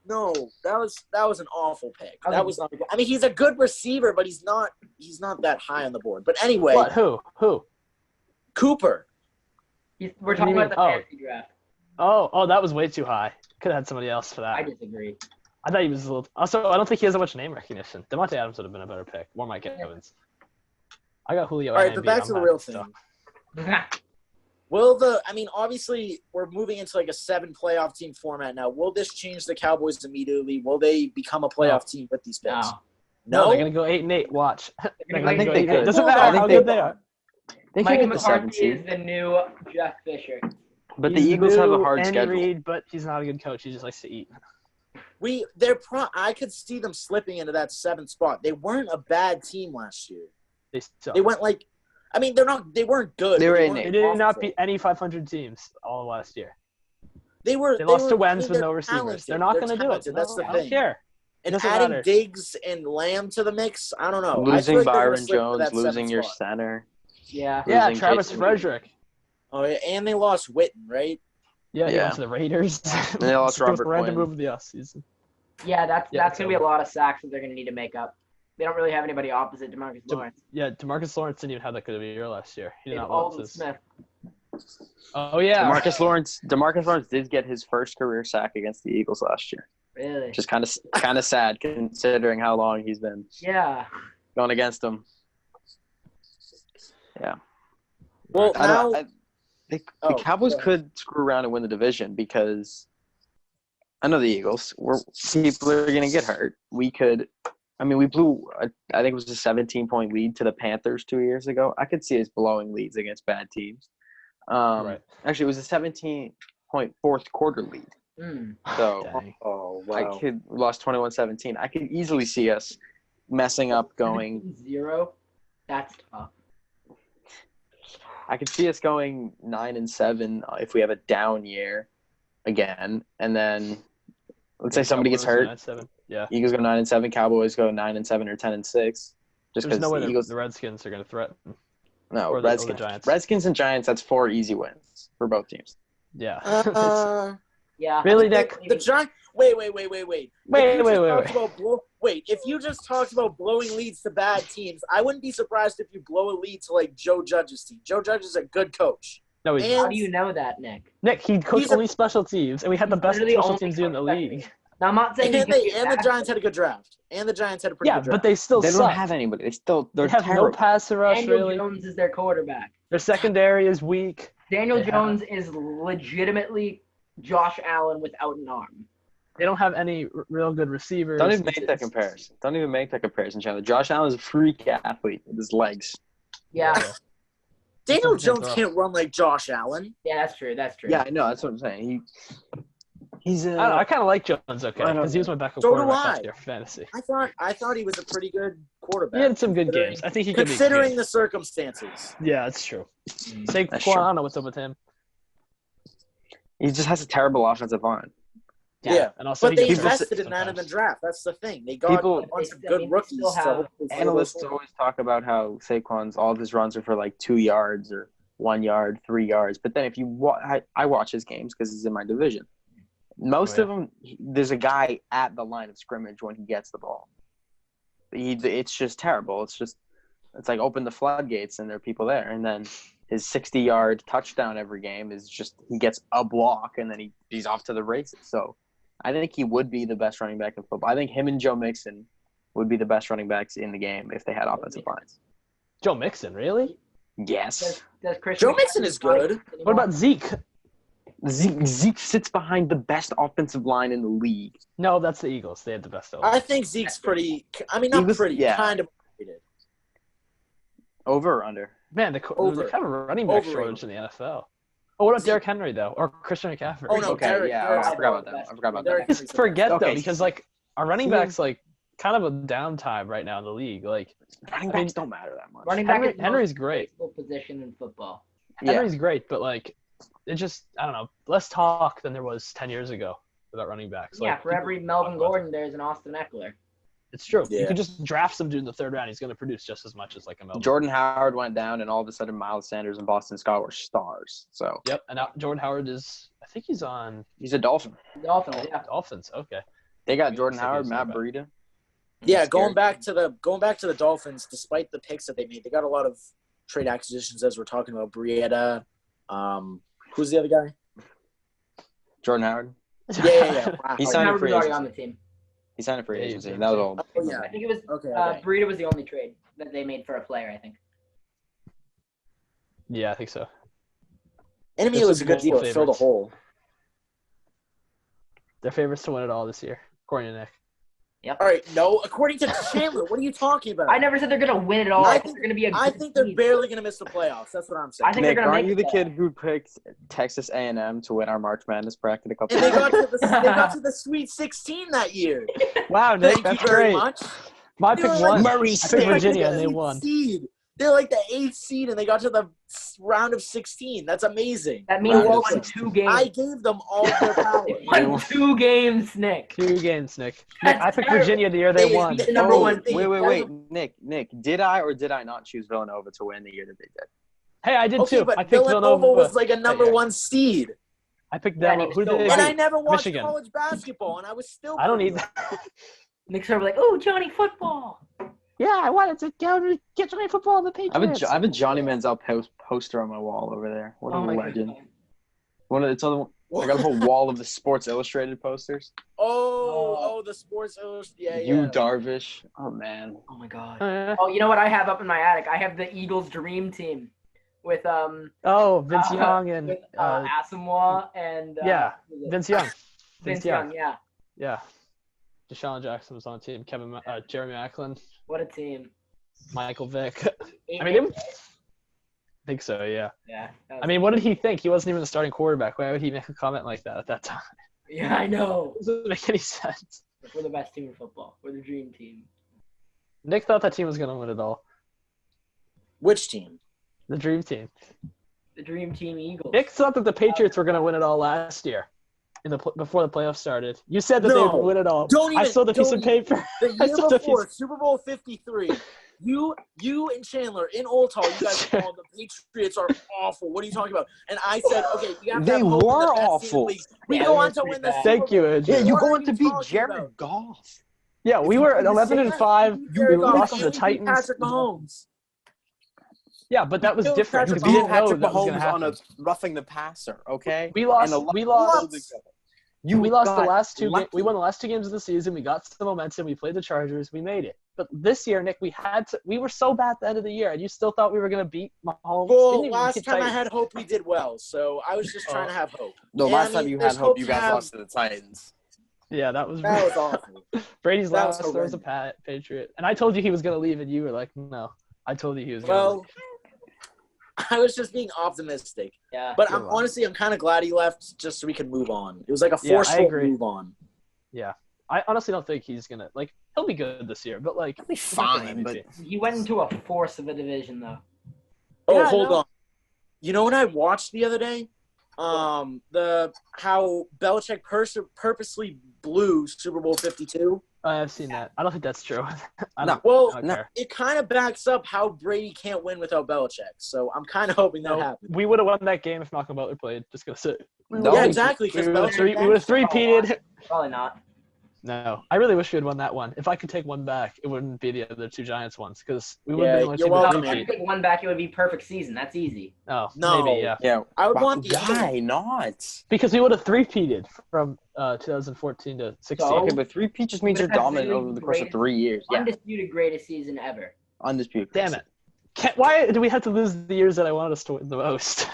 No, that was an awful pick. That was not. I mean, he's a good receiver, but he's not that high on the board. But anyway, what? Who? Cooper. We're talking about the fantasy draft. Oh, that was way too high. Could have had somebody else for that. I disagree. I thought he was a little. Also, I don't think he has that much name recognition. Devontae Adams would have been a better pick. Or Mike Evans. I got Julio. All right, but back to the real thing. Obviously, we're moving into like a 7 playoff team format now. Will this change the Cowboys immediately? Will they become a playoff team with these picks? No, they're gonna go 8-8. Watch. I think they could. Doesn't matter how good they are. Mike McCarthy is the new Jeff Fisher. But the Eagles have a hard schedule. Reid, but he's not a good coach. He just likes to eat. I could see them slipping into that 7th spot. They weren't a bad team last year. They went like, I mean, they weren't good. They did not beat any 500 teams all last year. They lost to Wentz with no receivers. Talented. They're not going to do it. That's the thing. I don't care. And adding Diggs and Lamb to the mix, I don't know. Losing Byron Jones, losing your center. Yeah. Yeah, Travis Frederick. Oh, yeah, and they lost Witten, right? Yeah, he went to the Raiders. And they lost Robert Quinn. Random move of the offseason. Yeah, that's going to be a lot of sacks that they're going to need to make up. They don't really have anybody opposite DeMarcus Lawrence. Yeah, DeMarcus Lawrence didn't even have that good of a year last year. He did not Alden Smith. Oh, yeah. DeMarcus Lawrence did get his first career sack against the Eagles last year. Really? Just kind of sad considering how long he's been going against them. Yeah. Well, the Cowboys could screw around and win the division because I know the Eagles. People are going to get hurt. We blew, I think it was a 17-point lead to the Panthers 2 years ago. I could see us blowing leads against bad teams. Right. Actually, it was a 17-point fourth quarter lead. Oh, wow. We lost 21-17. I could easily see us messing up going 0. That's tough. I could see us going 9-7 if we have a down year again, and then let's say somebody gets hurt. 9-7. Yeah. Eagles go 9-7. Cowboys go 9-7 or 10-6. Just because no way the Eagles, the Redskins are going to threaten. No, or Redskins. The Giants. Redskins and Giants. That's 4 easy wins for both teams. Yeah. Yeah. Really, Nick? The Giants. Wait. Wait. If you just talked about blowing leads to bad teams, I wouldn't be surprised if you blow a lead to like Joe Judge's team. Joe Judge is a good coach. No, he's And- How do you know that, Nick? Nick, he coached He's a- only special teams, and we had the He's best literally special only teams in the coached league. Now, I'm not saying And he's gonna be the bad, Giants had a good draft. And the Giants had a pretty Yeah, good draft. but they still They suck. don't have anybody. They're They have terrible. no passer rush, Daniel really. Jones is their quarterback. Their secondary is weak. Daniel They have- Jones is legitimately Josh Allen without an arm. They don't have any real good receivers. Don't even make that comparison. Don't even make that comparison, Chandler. Josh Allen is a freak athlete with his legs. Yeah, Daniel Can't Jones throw. can't run like Josh Allen. yeah, that's true. That's true. Yeah, I know. That's what I'm saying. He's I don't know. I kind of like Jones, okay, I don't because he was my backup So do quarterback I. last year for fantasy. I thought he was a pretty good quarterback. He had some good considering- games. I think he could be Considering good. the circumstances. Yeah, that's true. That's Saquon, true. I don't know what's up with him. He just has a terrible offensive line. Yeah. And also, But he they gets hurt invested in that in the sometimes. draft. That's the thing. They got People- a bunch of I good mean, they rookies. still So have- hopefully they'll Analysts go forward. always talk about how Saquon's all of his runs are for like 2 yards or 1 yard, 3 yards. But then if you I watch his games because he's in my division. Most Oh, of them, there's a guy at the line of scrimmage when he gets the ball. It's just terrible. It's like open the floodgates and there are people there. And then his 60-yard touchdown every game is just he gets a block and then he's off to the races. So I think he would be the best running back in football. I think him and Joe Mixon would be the best running backs in the game if they had offensive lines. Joe Mixon, really? Yes. Does Christian Joe Mixon is good. What about Zeke? Zeke sits behind the best offensive line in the league. No, that's the Eagles. They had the best. I think Zeke's pretty. I mean, not Eagles- pretty. yeah. Kind of rated. Over or under? Man, they Over. have a running back Overrated. shortage in the NFL. Oh, what about Derrick Henry though, or Christian McCaffrey? Oh no, Okay, Derek, yeah, Derek's I forgot about the that. best. I forgot about Derek that. Henry's Just the forget Okay. though, because like our running Yeah. backs like kind of a downtime right now in the league. Like Running backs don't matter that much. running back? is the Henry's most great. useful position in football. Yeah. Henry's great, but like it just I don't know, less talk than there was 10 years ago about running backs. Yeah, Like, for people every talk Melvin about it. Gordon, there's an Austin Eckler. It's true. You Yeah. could just draft some dude in the third round. He's going to produce just as much as like a Melvin. Jordan Howard went down, and all of a sudden Miles Sanders and Boston Scott were stars. So Yep. And now Jordan Howard is. I think he's on he's a Dolphin. Dolphins, yeah. Dolphins. Okay. They got Yeah, Jordan looks like Howard, he's Matt not Breida. Yeah, Scary. going back to the Dolphins, despite the picks that they made, they got a lot of trade acquisitions as we're talking about. Brietta, who's the other guy? Jordan Howard. Yeah. Wow. He signed a Howard free was already agency. on the team. He signed a free Yeah, he agency. did. That was all. Oh, yeah. I think it was Okay. Breida was the only trade that they made for a player, I think. Yeah, I think so. Enemy This was is a good deal. It filled a favorites. hole. They're favorites to win it all this year, according to Nick. All right, no. According to Chandler, what are you talking about? I never said they're going to win it all. I I think- think they're going to be a I good think they're team. barely going to miss the playoffs. That's what I'm saying. I think they're Nick, going to aren't make you the it kid who picked Texas A&M to win our March Madness bracket a couple And they years got ago? to the Sweet 16 that year. Wow, Nick, Thank that's you very great. much. My pick They were won. Murray I State. picked They're like Virginia, the and they eighth won. seed. They're like the 8th seed, and they got to the round of 16. That's amazing. That means Round they of won welcome. 2 games. I gave them all of their power. They won 2 games, Nick. 2 games, Nick. That's I picked terrible. Virginia the year they They- won. they- Number Oh, one. they- Wait. Nick, did I or did I not choose Villanova to win the year that they did? Hey, I did Okay, too. but I picked Villanova was like a that number year. 1 seed. I picked Yeah, them. and he Who still did they won. And beat? I never watched Michigan. college basketball, and I was still. I don't pretty need good. that. Nick's sort of like, oh, Johnny football. Yeah, I wanted to get Johnny football on the Patriots. I have a Johnny Manziel poster on my wall over there. What a Oh my legend! God. It's on. I got a whole wall of the Sports Illustrated posters. Oh, the Sports Illustrated. Yeah, You yeah. Darvish. Oh man. Oh, my God. Oh, Oh, you know what I have up in my attic? I have the Eagles dream team with Vince Young and with Asamoah and yeah, who was it? Vince Young. Vince Young, yeah. Yeah. Deshaun Jackson was on the team. Jeremy Macklin, What a team. Michael Vick. I mean, I think so. Yeah. yeah. I mean, what did he think? He wasn't even the starting quarterback. Why would he make a comment like that at that time? yeah, I know. It doesn't make any sense. We're the best team in football. We're the dream team. Nick thought that team was going to win it all. Which team? The dream team. The dream team Eagles. Nick thought that the Patriots were going to win it all last year, before the playoffs started. You said that No. they would win it all. Don't I even- saw the piece don't of paper. The I year saw the before, piece- Super Bowl 53. You and Chandler in Old Hall, you guys called the Patriots are awful. What are you talking about? And I said, okay, we have to They have hope in were the best team in the awful. league. We Yeah, go they on were to pretty win the bad. Super Thank you, Bowl. Andrew. Yeah, you What are going to beat talking Jared about? Goff. Yeah, we were at 11-5. We Jared Goff lost to the can't beat Titans. Patrick Mahomes. Yeah, but that was Still different Patrick because we didn't know Patrick that was going to Mahomes on a happen. roughing the passer, okay? We lost. We lost the last two games. We won the last two games of the season. We got some momentum. We played the Chargers. We made it. But this year, Nick, we were so bad at the end of the year, and you still thought we were going to beat Mahomes. Well, last time I had hope we did well, so I was just trying to have hope. No, last time you had hope, you guys lost to the Titans. Yeah, that was awful. Brady's last throw was a Patriot. And I told you he was going to leave, and you were like, no. I told you he was going to leave. I was just being optimistic. Yeah. But honestly, I'm kind of glad he left just so we could move on. It was like a forceful move on. Yeah. I honestly don't think he's going to – he'll be good this year, but he'll be fine. But he went into a force of a division, though. Oh, hold on. You know what I watched the other day? How Belichick purposely blew Super Bowl 52. I've seen that. I don't think that's true. It kind of backs up how Brady can't win without Belichick. So I'm kind of hoping that happens. We would have won that game if Malcolm Butler played. Just gonna say. Yeah, exactly. We would have three-peated. Probably not. No, I really wish we had won that one. If I could take one back, it wouldn't be the other two Giants ones because we would have been If you take one back, it would be perfect season. That's easy. Oh, no. Maybe, yeah. I would want the Why not? Because we would have three-peated from 2014 to 16. Okay, but three-peat just means you're dominant over the course of 3 years. Undisputed greatest season ever. Undisputed. Damn it. Why do we have to lose the years that I wanted us to win the most?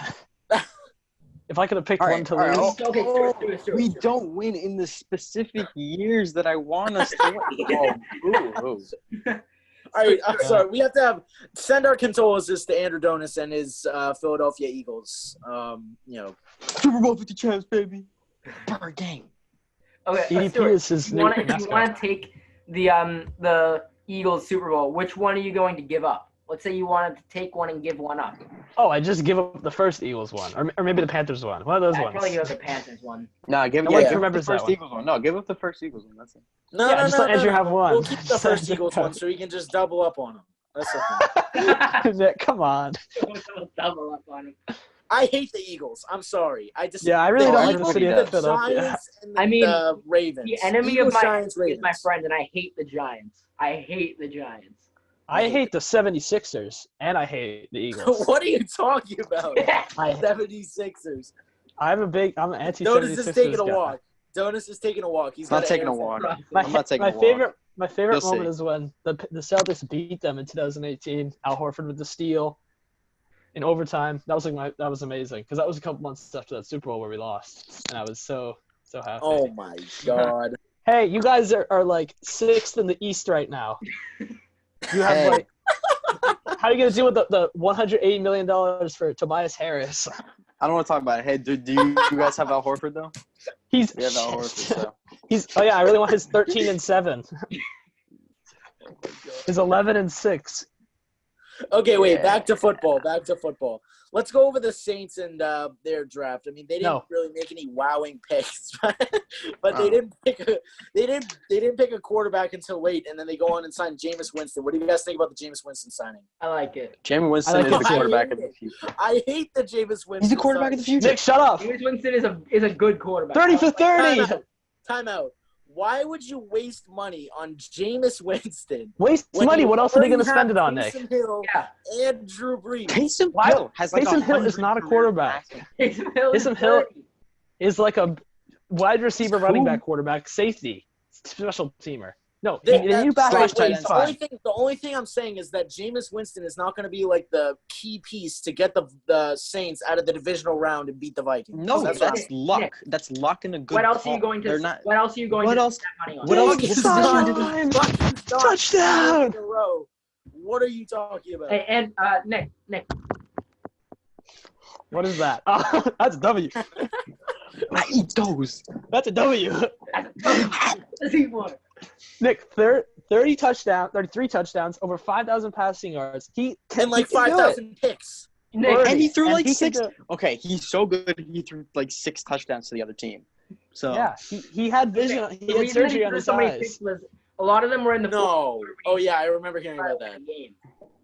If I could have picked one to lose. Stuart. We don't win in the specific years that I want us to win. All right, I'm sorry. We have to send our condolences to Andrew Donis and his Philadelphia Eagles. Super Bowl 50 champs, baby. Per game. Okay, EDP is his new mascot. If you want to take the Eagles Super Bowl, which one are you going to give up? Let's say you wanted to take one and give one up. Oh, I just give up the first Eagles one, or maybe the Panthers one. One of those ones. I'd probably give up the Panthers one. No, give up the first Eagles one. No, give up the first Eagles one. That's it. Just let Andrew have one. We'll keep the first Eagles one so we can just double up on them. That's okay. Nick, come on. Double up on them. I hate the Eagles. I'm sorry. I really don't like the city of Philadelphia. The Ravens. The enemy of my is my friend, and I hate the Giants. I hate I hate the 76ers, and I hate the Eagles. What are you talking about? 76ers. I'm an anti-76ers Donis is taking a guy. walk. Donis is taking a walk. He's not taking a walk. My favorite moment is when the Celtics beat them in 2018. Al Horford with the steal in overtime. That was amazing because that was a couple months after that Super Bowl where we lost, and I was so happy. Oh my God. Hey, you guys are like 6th in the East right now. You have how are you gonna deal with the $180 million for Tobias Harris? I don't want to talk about it. Hey, do you guys have Al Horford though? We have Al Horford. So. I really want his 13-7. His 11-6. Okay, wait. Back to football. Let's go over the Saints and their draft. I mean, they didn't really make any wowing picks, but they didn't pick a quarterback until late, and then they go on and sign Jameis Winston. What do you guys think about the Jameis Winston signing? I like it. Jameis Winston is the quarterback of the future. I hate the Jameis Winston. He's the quarterback of the future. Nick, shut up. Jameis Winston is a good quarterback. 30 for 30. Time out. Why would you waste money on Jameis Winston? Waste money? What else are they going to spend it on, Nick? Taysom Hill and Drew Brees. Taysom Hill is not a quarterback. Taysom Hill is like a wide receiver, running back, quarterback, safety, special teamer. No, the only thing I'm saying is that Jameis Winston is not going to be like the key piece to get the Saints out of the divisional round and beat the Vikings. No, that's luck. Nick, that's luck in a good. What else are you going to? What else are you going to spend money on? What else? Touchdown! What are you talking about? Hey, and Nick. What is that? Oh, that's a W. I eat those. That's a W. Let's eat one. Nick, 33 touchdowns, over 5,000 passing yards. And like 5,000 picks. Nick, and he threw like 6. Okay, he's so good. He threw like 6 touchdowns to the other team. So yeah, he had vision. He had surgery on his eyes. A lot of them were in the. No. Oh yeah, I remember hearing about that.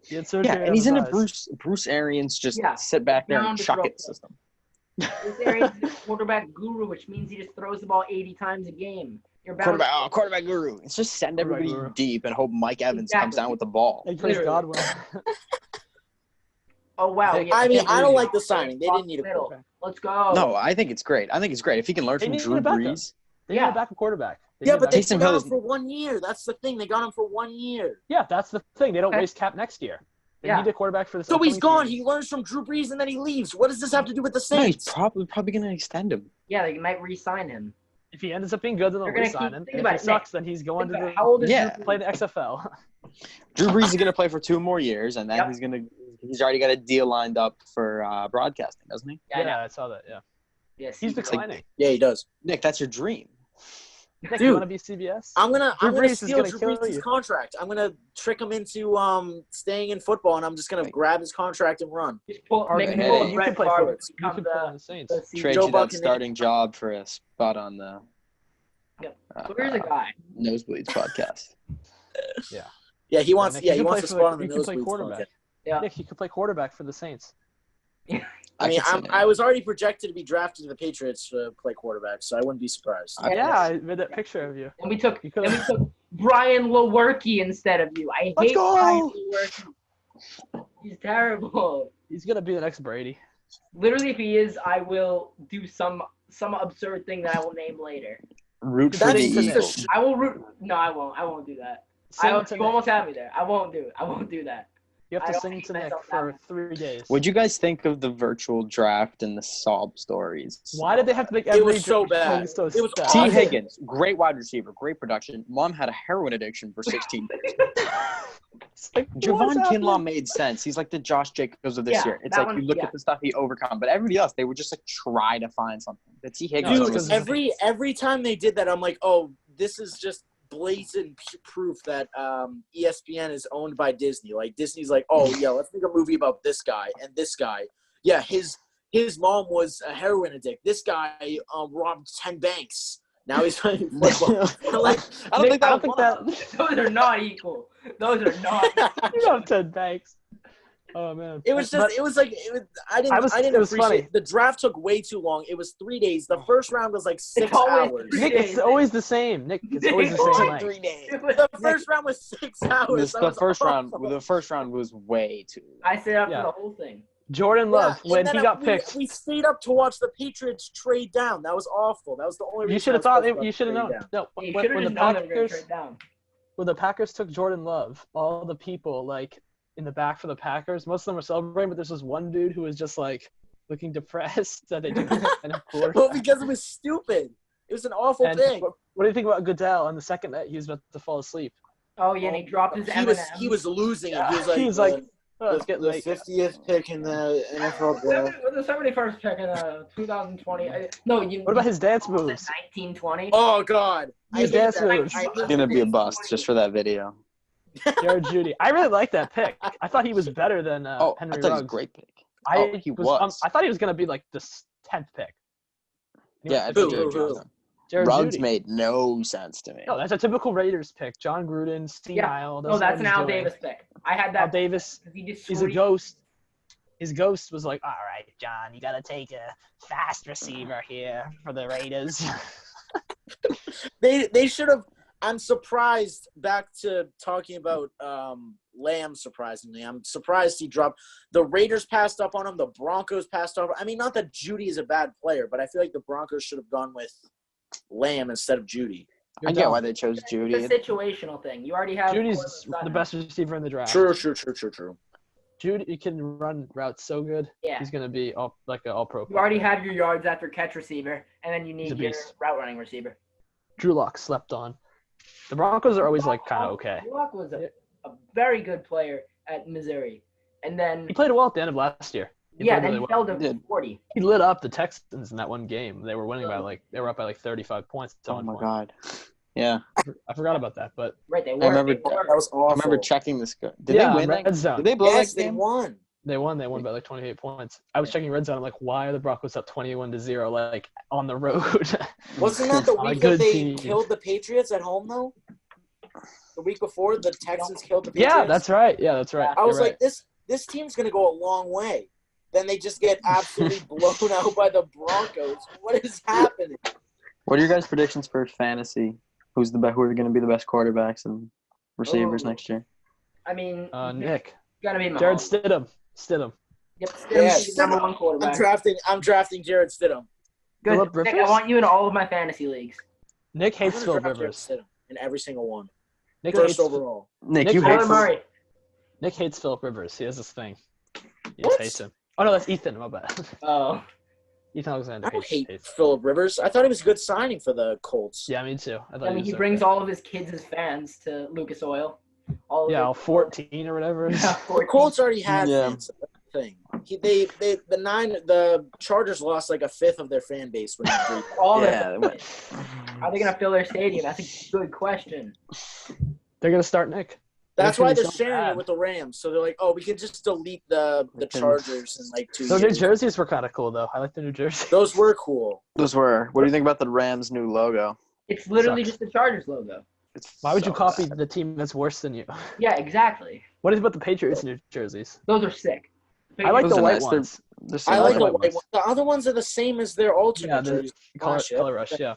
He had surgery. Yeah, and he's in a Bruce Arians sit back there and chuck it system. Bruce Arians is a quarterback guru, which means he just throws the ball 80 times a game. Quarterback guru. It's just send everybody deep and hope Mike Evans comes down with the ball. And praise Godwin. Oh wow. Nick, Yeah, I mean, can't I believe don't you. like the signing. They didn't need a Middle. quarterback. Let's go. No, I think it's great. If he can learn They from need Drew a backup. Brees. They Yeah. need a backup quarterback. Yeah, but they Taysom got Hill him is- for 1 year. That's the thing. They got him for 1 year. Yeah, that's the thing. They don't Okay. waste cap next year. They Yeah. need a quarterback for this. So he's upcoming gone. season. He learns from Drew Brees and then he leaves. What does this have to do with the No, he's Saints? probably going to extend him. Yeah, they might re-sign him. If he ends up being good, then they'll They're gonna re-sign keep- him. think And about if he it, Nick. sucks, then he's going to How old is Yeah. Drew play Brees? the XFL. Drew Brees is going to play for 2 more years, and then Yep. he's already got a deal lined up for broadcasting, doesn't he? Yeah, I know. I saw that. Yeah, Yes, he's he- declining. Yeah, he does. Nick, that's your dream. Nick, Dude. you want to be CBS? I'm gonna Drew Brees is steal gonna Drew kill Brees' you. contract. I'm gonna trick him into staying in football, and I'm just gonna grab his contract and run. Just pull, Or make hey, him hey, pull you Brett can play Favre for to you become can play on the Saints. the Trade Joe you that Buck and starting job for a spot on the Yep. So here's a guy. Nosebleeds podcast. Yeah, he wants. Nick, Yeah, you he can wants play to for spot on the you can play Nosebleeds quarterback. podcast. Yeah. Nick, you could play quarterback for the Saints. I mean, could see I that. was already projected to be drafted to the Patriots to play quarterback, so I wouldn't be surprised. Yeah, I made that picture of you. And we took You could've- Brian Lewerke instead of you. I Let's hate go! Brian Lewerke. He's terrible. He's gonna be the next Brady. Literally, if he is, I will do some absurd thing that I will name later. Root for That's the just a Eagles. I will root. No, I won't. I won't do that. Sing You to Nick. almost have me there. I won't do it. I won't do that. You have I to don't sing hate to Nick myself that for much. 3 days. What'd you guys think of the virtual draft and the sob stories? Why did they have to make It every was so draft bad. so It was sad? T. awful. Higgins, great wide receiver, great production. Mom had a heroin addiction for 16 years. It's like, what is Javon happening? Kinlaw made sense. He's like the Josh Jacobs of this Yeah, year. It's that like one- you look yeah. at the stuff he overcome, but everybody else, they would just like try to find something. The T. Higgins No, Dude, because was every time they did that, I'm like, oh, this is just blatant proof that ESPN is owned by Disney. Like Disney's like, oh yeah, let's make a movie about this guy and this guy. Yeah, his mom was a heroin addict. This guy robbed 10 banks. Now he's playing football. Like, I don't Nick, think that. I don't think that. Those are not equal. Those are not. You got 10 banks. Oh man. it was just, But it was like, I didn't it was appreciate funny. the draft took way too long. It was 3 days. The first round was like 6 It's always hours. 3 Nick, it's days. always the same. Nick, it's always the It's same. like length. days. The first round was 6 hours. That The was first round, awful. the first round was way too. I stayed up Yeah. for the whole thing. Jordan Love, Yeah, when and he then got we, picked, we stayed up to watch the Patriots trade down. That was awful. That was the only reason. you should have I was thought. supposed to You should have trade known. down. No, You when, should have when the just known they were going to Packers, trade down. when the Packers took Jordan Love, all the people like in the back for the Packers, most of them were celebrating, but there's this one dude who was just like looking depressed that they didn't end up Well, quarterback. because it was stupid. It was an awful And thing. what do you think about Goodell on the second night he was about to fall asleep? Oh yeah, and he dropped his He was M&Ms. losing. Yeah, He was like, he was like, oh, it's getting the late. 50th pick in the NFL draft. The 71st pick in 2020. No, you. What about his dance moves? 1920. Oh God, I His hate dance that. moves. I hate It's gonna be a bust just for that video. Jared Judy. I really like that pick. I thought he was better than Oh, Henry I thought he was a Ruggs. great pick. I Oh, he was. I thought he was gonna be like the 10th pick. He Yeah, went I Who, think who, Jared who? Johnson. Jared Ruggs Judy. made no sense to me. No, that's a typical Raiders pick. John Gruden, senile. No, that's an Al Davis pick. I had Al that. Davis. Because he just He's a screamed. ghost. His ghost was like, all right, John, you got to take a fast receiver here for the Raiders. They should have. I'm surprised. Back to talking about Lamb. Surprisingly, I'm surprised he dropped. The Raiders passed up on him. The Broncos passed up. I mean, not that Judy is a bad player, but I feel like the Broncos should have gone with Lamb instead of Judy. I get why they chose Judy. It's a situational thing. You already have. Judy's Courtland the Sutton. best receiver in the draft. True. Judy can run routes so good. Yeah. He's going to be like an all-pro. You already have your yards after catch receiver, and then you He's a need your beast. route running receiver. Drew Lock slept on. The Broncos are always like kind of okay. Luck was a very good player at Missouri, and then He played well at the end of last year. He yeah, played then really he well. fell to Did. 40. He lit up the Texans in that one game. They were winning by they were up by 35 points. At Oh one my point. god. Yeah, I forgot about that, but Right, they were. remember- they were. That was awful. I remember checking this. Did yeah, they win Red that? Zone. Did they blow Yes, that they game? won. They won by 28 points. I was checking Red Zone. I'm like, why are the Broncos up 21-0 like on the road? Wasn't that the On a week good that they team. killed the Patriots at home though? The week before the Texans killed the Patriots. Yeah, that's right. Yeah, that's right. I was You're like, this team's gonna go a long way. Then they just get absolutely blown out by the Broncos. What is happening? What are your guys' predictions for fantasy? Who are going to be the best quarterbacks and receivers Oh. next year? I mean, Nick, gotta be Mahomes. Jared Stidham. Yep, Stidham's Yes. the number one quarterback. I'm drafting Jared Stidham. Good. Phillip Nick, I Rivers? want you in all of my fantasy leagues. Nick hates I'm gonna Phillip draft Jared Rivers. Stidham in every single one. Nick First hates overall. Nick, Nick you Kyler hate Kyler Murray. Nick hates Phillip Rivers. He has this thing. He What? just hates him. Oh no, that's Ethan. My bad. Oh. Ethan Alexander I don't hate hates. Phillip Rivers. I thought he was a good signing for the Colts. Yeah, me too. I thought I mean, he was brings okay. all of his kids as fans to Lucas Oil. All of Yeah, his- all 14 or whatever. Yeah, The 14. Colts already had Yeah. fans. That's the thing. The Chargers lost like a fifth of their fan base when he did. All Yeah, their they went- How are they going to fill their stadium? That's a good question. They're gonna start Nick. That's They're why gonna be they're so sharing bad. it with the Rams. So they're like, oh, we can just delete the Chargers in like 2 Their years. New Jerseys were kind of cool though. I like the New Jersey. Those were cool. Those were. What do you think about the Rams' new logo? It's literally Sucks. just the Chargers logo. It's Why would you so copy bad. the team that's worse than you? Yeah, exactly. What is about the Patriots New Jerseys? Those are sick. I like Those the are white nice. They're- ones. They're so I like nice. the white white ones. one. The other ones are the same as their alternate Yeah, the jerseys. color rush. Yeah.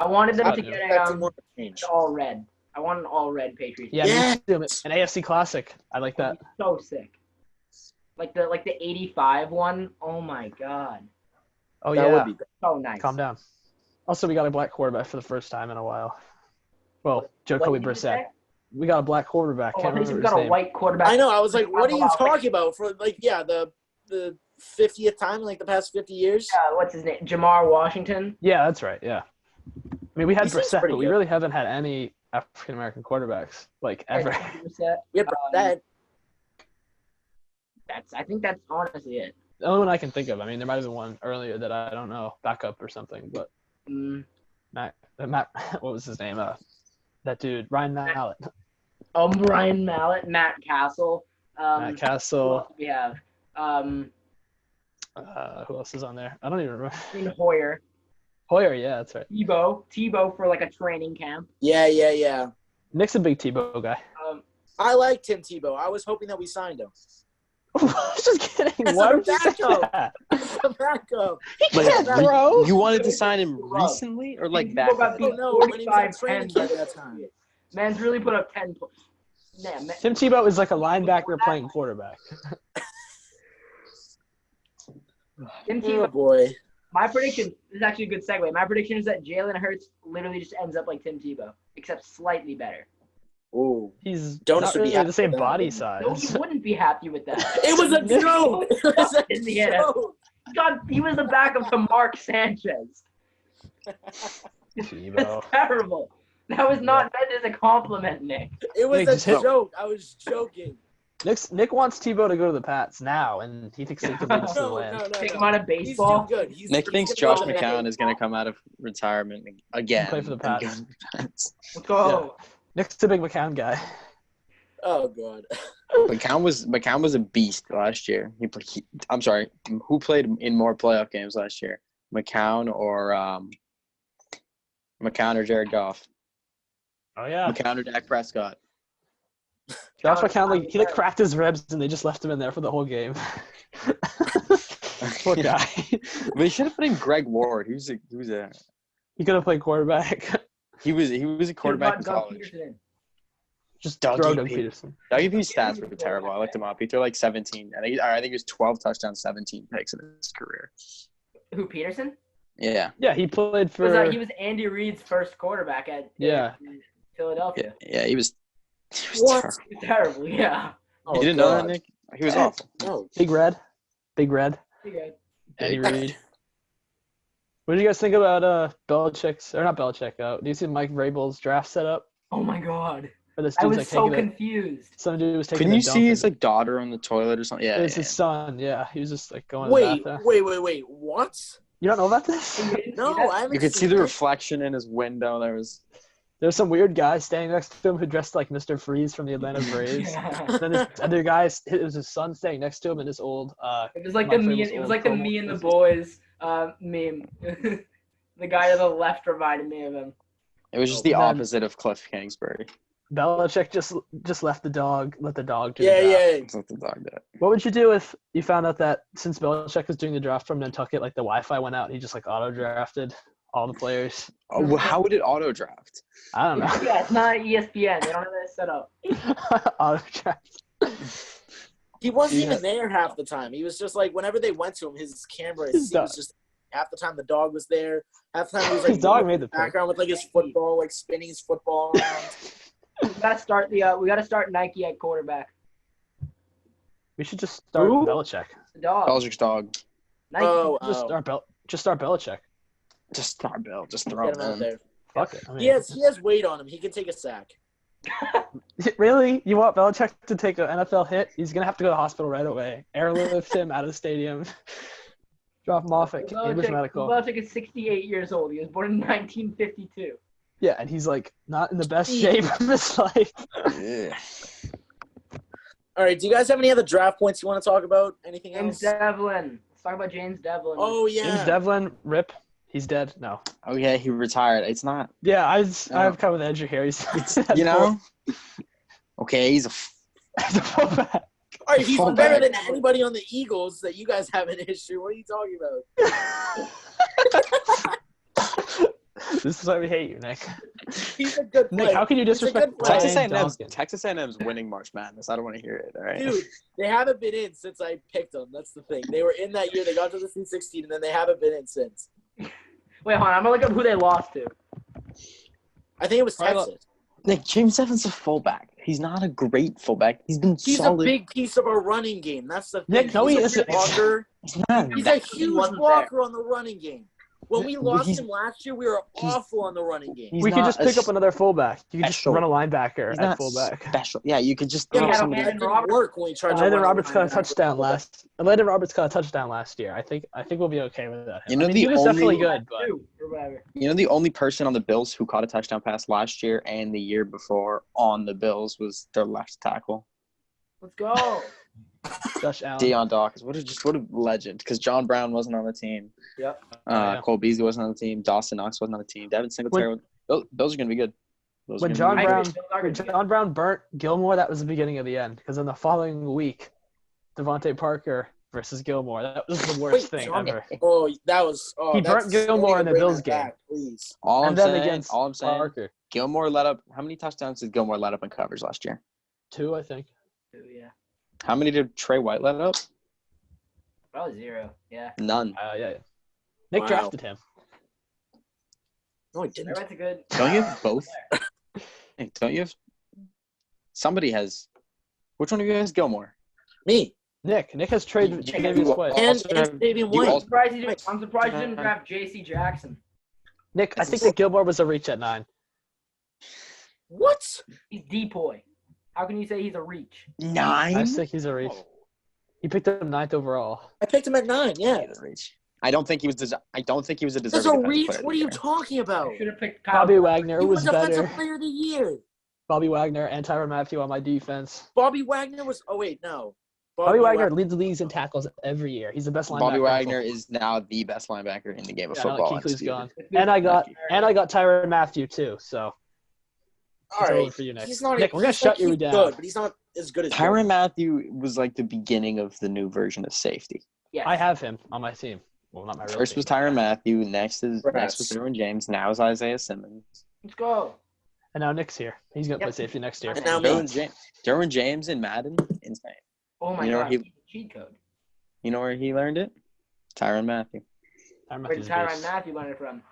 I wanted them I to do. get Expecting an more change. all red. I want an all red Patriots. Yeah, Yes. me too. An AFC Classic. I like that. So sick. Like the 85 one. Oh my god. Oh That yeah. would be good. So nice. Calm down. Also, we got a black quarterback for the first time in a while. Well, Jacoby What did you Brissett. say? We got a black quarterback. Oh, I Can't think we remember got his a name. white quarterback. I know. I was like, what are you Wow. talking about? For like, yeah, the 50th time in like the past 50 years. What's his name? Jamar Washington. Yeah, that's right. Yeah. I mean, we had He seems Brissett, pretty but we good. really haven't had any African American quarterbacks like ever. Yeah, that. I think that's honestly it. The only one I can think of. I mean, there might have been one earlier that I don't know, backup or something. But Mm. Matt, what was his name? That dude, Ryan Mallett, Brian Mallett, Matt Castle. Matt Who Castle. else do we have? Who else is on there? I don't even remember. Hoyer. Hoyer, yeah, that's right. Tebow for like a training camp. Yeah. Nick's a big Tebow guy. I like Tim Tebow. I was hoping that we signed him. Just kidding. That's Why a would you say backup. that? The backup. He can't throw. You wanted to sign him recently or like back? Tebow got beat no, when he was at 45-10 training by camp the that time. Patriots. Man's really put up 10 points. Man, Tim Tebow is like a linebacker playing quarterback. Tim Oh Tebow. boy. My prediction this is actually a good segue. My prediction is that Jalen Hurts literally just ends up like Tim Tebow, except slightly better. Ooh. He's Donis not would be really happy the same with that. body No, size. he wouldn't be happy with that. It was a joke. It was a Indiana. joke. God, he was the backup to Mark Sanchez. Tebow. That's terrible. That was not meant as a compliment, Nick. It was Nick, a just hit- joke. I was joking. Nick wants Tebow to go to the Pats now, and he thinks he can lead us to the No, land. no, Take no. him out of He's baseball. too good. Nick he's thinks gonna Josh go to the McCown is going to come out of retirement again. Play for the and Pats. go to the Pats. Let's go. Nick's a big McCown guy. Oh god. McCown was a beast last year. I'm sorry. Who played in more playoff games last year? McCown or Jared Goff? Oh yeah. McCown or Dak Prescott? Josh McCown, he cracked his ribs, and they just left him in there for the whole game. Poor guy. They should have put in Greg Ward. He was He could have played quarterback. he was a quarterback in Doug college. Peterson. Just Dougie throw Doug P. Peterson. Dougie P's stats were terrible. I looked him up. He threw like 17. I think he was 12 touchdowns, 17 picks in his career. Who, Peterson? Yeah. Yeah, he played for. He was Andy Reid's first quarterback at Yeah. Philadelphia. Yeah, he was What? terrible. Terrible, yeah. Oh, You didn't know that, God. Nick? He was awful. No. Big Red. Okay. Andy Reid. What did you guys think about Belichick's or not Belichick? Do you see Mike Vrabel's draft setup? Oh my god. Or this I dude's was like so taking confused. some dude was taking. Couldn't a you dump see his and- like daughter on the toilet or something? Yeah. It was yeah. his son. Yeah, he was just like going. To the Wait. bathroom. What? You don't know about this? You didn't see No, that? I haven't You could see seen the this. reflection in his window. There's some weird guy standing next to him who dressed like Mr. Freeze from the Atlanta Braves. Yeah. And then this other guy, it was his son standing next to him in this old. It was like Mike the me. Vrabel's It was old like the promo. me and the boys meme. The guy to the left reminded me of him. It was just the And then- opposite of Cliff Kingsbury. Belichick just let the dog do the draft. Yeah. That's what the dog did. What would you do if you found out that since Belichick was doing the draft from Nantucket, like the Wi-Fi went out, and he just like auto drafted all the players? Oh, well, how would it auto draft? I don't know. Yeah, it's not ESPN. They don't have that set up. Auto draft. He wasn't even there half the time. He was just like, whenever they went to him, his camera, he was just half the time the dog was there. Half the time he was like his dog made the background with like his football, like spinning his football around. We gotta start Nike at quarterback. We should just start Belichick. The dog. Belichick's dog. Nike. Just start Belichick. Just start Bill. Just throw Get him him out in. there. Fuck it. I mean, He has weight on him. He can take a sack. Really? You want Belichick to take an NFL hit? He's gonna have to go to the hospital right away. Airlift him out of the stadium. Drop him off at Cambridge Medical. Belichick is 68 years old. He was born in 1952. Yeah, and he's like not in the best shape of his life. Yeah. All right. Do you guys have any other draft points you want to talk about? Anything James else? Devlin. Let's talk about James Devlin. Oh yeah. James Devlin, rip. He's dead. No. Oh yeah, he retired. It's not. Yeah, I have kind of an edge here. He's You know. Okay, he's a. He's a fullback. All right, he's Fullback. better than anybody on the Eagles that you guys have in history. What are you talking about? This is why we hate you, Nick. He's a good player. Nick, how can you disrespect player. Brian Texas Dawkins? Texas A&M's winning March Madness. I don't want to hear it. All right. Dude, they haven't been in since I picked them. That's the thing. They were in that year. They got to the Sweet 16, and then they haven't been in since. Wait, hold on. I'm gonna look up who they lost to. I think it was Probably Texas. Nick, James Evans a fullback. He's not a great fullback. He's been He's solid. a big piece of our running game. That's the thing. Nick, no, he He's a isn't. blocker. He's not. He's that- a huge wasn't blocker on the running game. When we But lost he's- him last year, we were awful on the running game. He's We could not just a pick up another fullback. You could just special- run a linebacker He's at not fullback. special. Yeah, you could just Yeah, throw but somebody. that didn't work when we tried to Landon run Roberts got a linebacker. touchdown last. Landon Roberts got a touchdown last year. I think we'll be okay with that. You know, I mean, the he was only- definitely good, but Two or whatever. You know, the only person on the Bills who caught a touchdown pass last year and the year before on the Bills was their left tackle, Let's go. Josh Allen. Deion Dawkins. What a legend! Because John Brown wasn't on the team. Yep. Yeah. Cole Beasley wasn't on the team. Dawson Knox wasn't on the team. Devin Singletary. Those are going to be good. Those are When gonna be John good. Brown when John Brown burnt Gilmore, that was the beginning of the end. Because in the following week, Devontae Parker versus Gilmore. That was the worst thing John- ever. Oh, that was. Oh, He that's burnt Gilmore in the bring Bills that game. back, please. All I'm And then saying, against Parker. Gilmore let up. How many touchdowns did Gilmore let up in coverage last year? 2, I think. Yeah. How many did Trey White let up? Probably 0. Yeah. None. Yeah. Nick Wow. drafted him. No, he didn't. That's a good. Don't you have both? Hey, don't you have? Somebody has. Which one of you has Gilmore? Me. Nick has traded You- Davis you- White. And Also have- Davian you White. also- I'm surprised you didn't draft J.C. Jackson. Nick, I think that Gilmore was a reach at 9. What? He's depoy. How can you say he's a reach? 9. I think he's a reach. He picked him 9th overall. I picked him at 9. Yeah. I don't think he was. I don't think he was a That's deserving a reach. defensive player What are of you the year. talking about? Should have picked Kyle. Bobby Wagner He was was Defensive better. Player of the Year. Bobby Wagner and Tyrann Mathieu on my defense. Bobby Wagner was. Oh wait, no. Bobby Wagner leads the leagues in tackles every year. He's the best linebacker. Bobby in Wagner football. is now the best linebacker in the game of Yeah, now that football. Kuechly's gone. undisputed. And I got Tyrann Mathieu too. So All it's over right. for you, Nick. He's not. Nick, we're gonna he's shut like, you he's down. Good, but he's not as good as. Tyrann Mathieu was like the beginning of the new version of safety. Yes. I have him on my team. Well, not my real First team. was Tyrann Mathieu. Next was Congrats. Derwin James. Now is Isaiah Simmons. Let's go. And now Nick's here. He's gonna play Yep. safety next year. And now me. Derwin James in Madden, insane. Oh my You know god. he- He's a cheat code. You know where he learned it? Tyrann Mathieu. Tyrann Where did Mathieu's a Tyrann beast. Mathieu learn it from?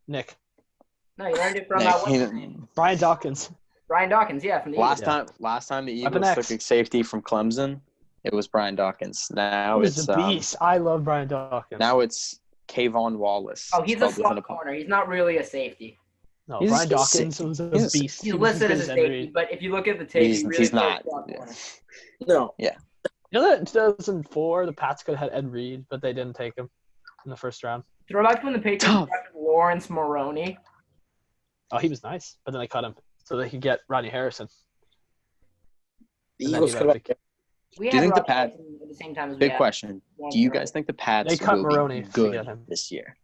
Nick. No, he learned it from Nick, what's he- his name? Brian Dawkins. Brian Dawkins, yeah, from the Eagles. Last time the Weapon Eagles X. took a safety from Clemson, it was Brian Dawkins. Now He was it's a beast. I love Brian Dawkins. now it's Kayvon Wallace. Oh, he's a spelled with an slot corner. He's not really a safety. no, he's Brian a Dawkins sick- was a he's a- beast. He's He was listed good as a Ed safety, Reed. but if you look at the tape, He's- he really he's plays not. slot Yeah. corner. No. You know that in 2004, the Pats could have had Ed Reed, but they didn't take him in the first round. Throwback to when the Patriots Tough. drafted Lawrence Maroney. Oh, he was nice, but then they cut him so they could get Rodney Harrison. The And then Eagles he could left have. We Do you had think the Rodney Pats- Harrison at the same time as we Big had question. Lawrence Do you Maroney. guys think the Pats They cut will Maroney be to good get him. this year?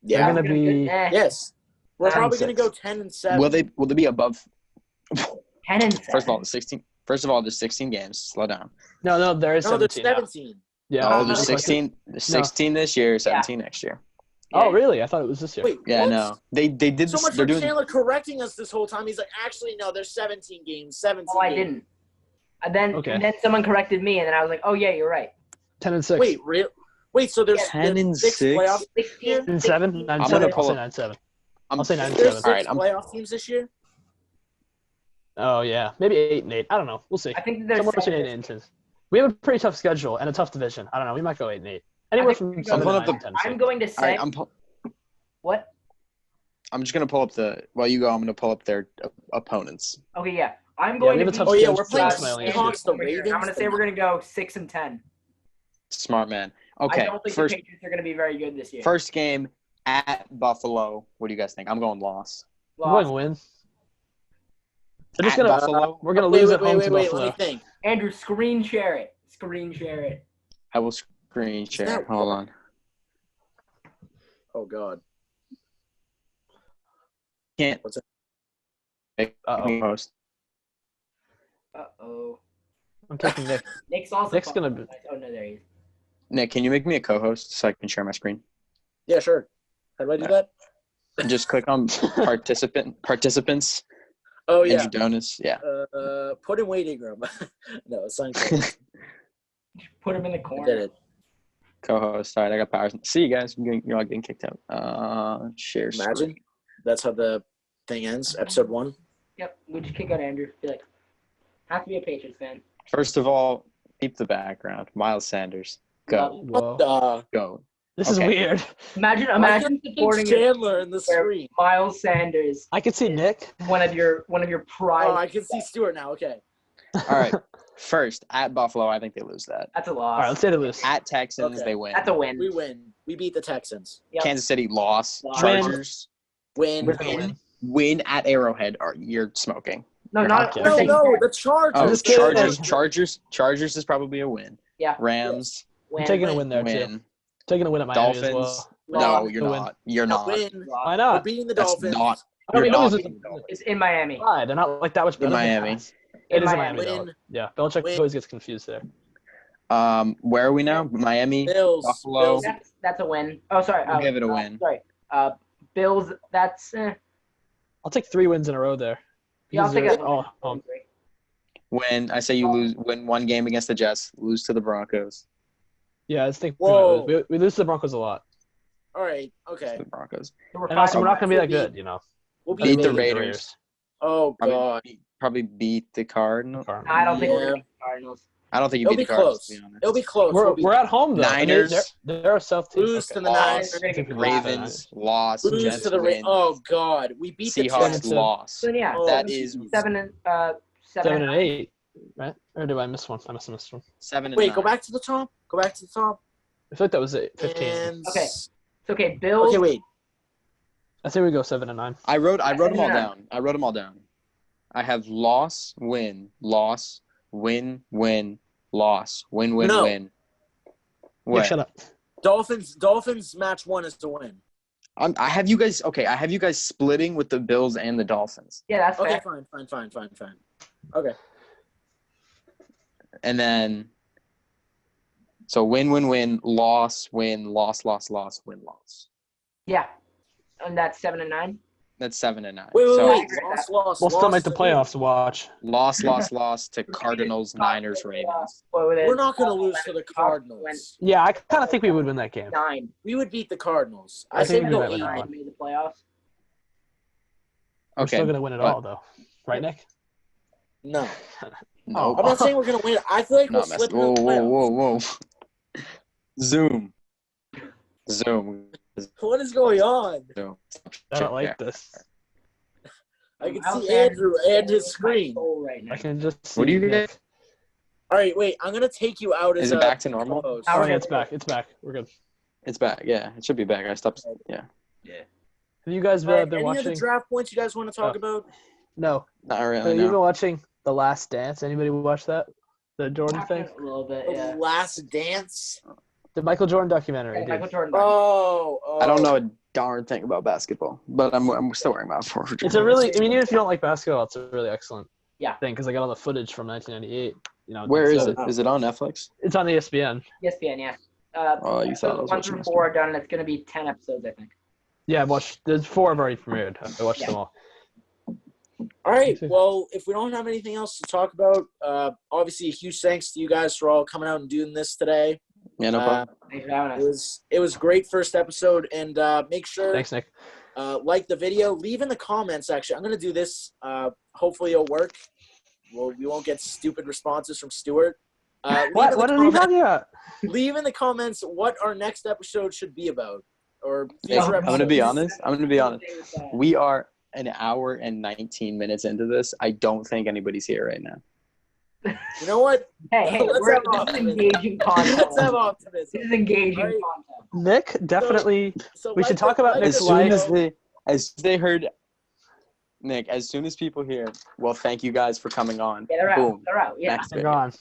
Yeah. They're gonna Good. be Yes. We're 10 probably going to six. go 10 and 7. Will they be above? 10 and 7. First of all, there's 16 games. Slow down. no. There is No, there's 17. now. 17. Yeah. Oh, no, there's no. 16. There's 16 this year. 17 next year. Oh, really? I thought it was this year. Wait, Yeah, what? no. They did So this. much They're for doing. Chandler correcting us this whole time. He's like, actually, no, there's 17 games. 17 Oh, I games. didn't. And then someone corrected me, and then I was like, oh yeah, you're right. 10-6. Wait, so there's 10 and 6 6? playoff 16, 9-7. 9-7. I'm gonna I'll pull say up- 9-7. I'm I'll say There's 9-7. 6 All right, playoff teams this year? Oh yeah, maybe 8 and 8. I don't know. We'll see. I think there's Somewhere between 8 and 10. We have a pretty tough schedule and a tough division. I don't know. We might go 8 and 8. Anywhere from I'm 7 pulling to up 9 the- and 10. I'm going to All say right, what? I'm just gonna pull up while you go. I'm gonna pull up their opponents. Okay, yeah. I'm Yeah, going we have to a tough Oh, schedule. yeah, we're playing That's my only issue. Seahawks, the over here. Ravens. I'm going to say we're going to go 6 and 10. Smart man. I Okay, don't think first the Patriots are going to be very good this year. first game at Buffalo. What do you guys think? I'm going loss. I'm going to win. They're just At gonna. Buffalo. We're gonna lose at home to Wait, Buffalo. let me think. Andrew, screen share it. Screen share it. I will screen share. that- Hold on. Oh, God. Can't. What's it? Uh-oh. Host. Uh-oh. I'm taking Nick. Nick's also Nick's gonna be- Oh, no, there he is. Nick, can you make me a co-host so I can share my screen? Yeah, sure. How do I do that? Just click on participants. Oh, yeah. Andrew Donis. Yeah. Put in waiting room. No, it's not good. Put him in the I corner. did it. Co-host. All right, I got powers. See you guys. You're all getting kicked out. Share Imagine. screen. That's how the thing ends. Episode 1. Yep. We just kick out Andrew. Be like, have to be a Patriots fan. First of all, keep the background. Miles Sanders. Go. Whoa. Go. This is Okay. weird. Imagine supporting Chandler in the screen. Miles Sanders, I could see Nick. one of your pride. Oh, I can see Stuart now. Okay. All right. First, at Buffalo, I think they lose that. That's a All loss. right, let's say they lose. At Texans, Okay. they win. That's a win. We win. We beat the Texans. Yep. Kansas City loss. Win. Chargers Win. We're gonna win. win at Arrowhead. You're smoking. No, You're not. okay. No, we're no, saying the Chargers. Oh, just kidding. Chargers is probably a win. Yeah. Rams win. I'm taking a win there too. win. Taking a win at Miami Dolphins. as well. No, Loss. you're Win. not. You're not. Win. Why We're not? beating the That's Dolphins. not. I mean, You're no, not it's- beating the Dolphins. It's in Miami. Why? They're not like that much better. In than Miami. us. It is in Miami. Win. Though. Yeah, Belichick Win. always gets confused there. Where are we now? Miami. Bills. Buffalo. Bills. That's a win. Oh, sorry. We'll give it a win. Sorry. Bills. That's. I'll take 3 wins in a row there. Yeah, I'll These take are that. all home. Win. I say you win one game against the Jets. Lose to the Broncos. Yeah, I think Whoa. we lose to the Broncos a lot, All right. To Okay. the Broncos. So we're and also five- we're not gonna be that good, you know. We'll Beat beat the the Raiders. Oh, God. Probably beat the Cardinals. I don't think we're Yeah. going to beat the Cardinals. I don't think you It'll beat be the Cardinals. close. To be honest. It'll be close. We're, We'll be we're at home though. Niners. They're a self team. Lose to the Loss. Niners. We're gonna get Ravens loss. Lose Jets to the win. Oh, God. We beat the Seahawks Jets. loss. So yeah, Oh, That is 7 and 7 and 8, right? Or did I miss one? I must have missed one. 7 and Wait, 9. go back to the top. Go back to the top. I feel like that was it. 15. And... Okay. It's okay. Bills. Okay, wait. I say we go 7 and 9. I wrote them all Yeah. down. I have loss, win, loss, win, win, loss, win, win, No. win. Yeah, What? shut up. Dolphins match 1 is to win. I have you guys. Okay, I have you guys splitting with the Bills and the Dolphins, Yeah, that's Okay, fair. fine. Okay. and then so win, win, win, loss, win, loss, loss, loss, win, loss. Yeah, and that's 7 and 9. That's 7 and 9. Wait. So Loss. We'll still make the to- playoffs to watch. loss, loss to Cardinals, Niners, Ravens. We're not going to lose to the Cardinals. Yeah, I kind of think we would win that game. 9. We would beat the Cardinals. I I think said we go might win 8. that 9 one. made the playoffs. We're Okay. still gonna win it but- all though, right, Nick? No. No. I'm not saying we're going to win. I feel like we'll Not slip messing. into the playoffs. Whoa. Zoom. What is going on? Zoom. I don't like this. I can Miles see Sanders Andrew and his is my screen. soul right now. I can just see What do you Nick. get? All right, wait. I'm going to take you out as Is it a back to normal? co-host. Oh yeah, it's back. It's back. We're good. It's back. Yeah, it should be back. I stopped. Yeah. Have you guys All right, been any watching? other draft points you guys want to talk about? No. Not really. Have you been No. watching The Last Dance? Anybody watch that? The Jordan thing? A little bit, The yeah. Last Dance? The Michael Jordan documentary. Yeah, dude. Michael Jordan. Oh. I don't know a darn thing about basketball, but I'm still wearing my for. It's a really. I mean, even if you don't like basketball, it's a really excellent Yeah. thing because I got all the footage from 1998. You know. Where is so it? Is it on Netflix? It's on ESPN. ESPN, yeah. Oh, you thought I So was 1 watching through this 4 are done, and it's going to be 10 episodes, I think. Yeah, I've watched. There's 4 have already premiered. I watched them all. All right. Well, if we don't have anything else to talk about, obviously a huge thanks to you guys for all coming out and doing this today. Yeah, no problem. Thanks for having us. It was great first episode, and make sure Thanks, Nick. Like the video. Leave in the comments. Actually, I'm gonna do this. Hopefully, it'll work. Well, we won't get stupid responses from Stuart. What are you talking about? Leave in the comments what our next episode should be about, or I'm future going to be episodes. honest. We are an hour and 19 minutes into this. I don't think anybody's here right now. You know what? Hey, this is engaging content. Let's have optimism. This is engaging Right. content. Nick, definitely. So We should talk about like Nick's the life. video. As they heard, Nick, as soon as people hear, well, thank you guys for coming on. Yeah, they're out. Boom. They're out. Yeah. Next They're video. gone.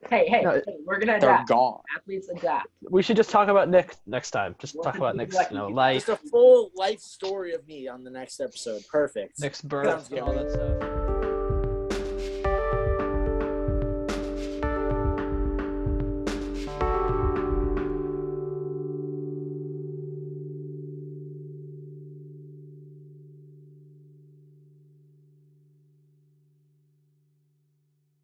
Hey, No, we're gonna They're adapt. gone. Athletes adapt. We should just talk about Nick next time. Just talk about Nick's life, Just a full life story of me on the next episode. Perfect. Nick's birth, Sounds good. and all that stuff.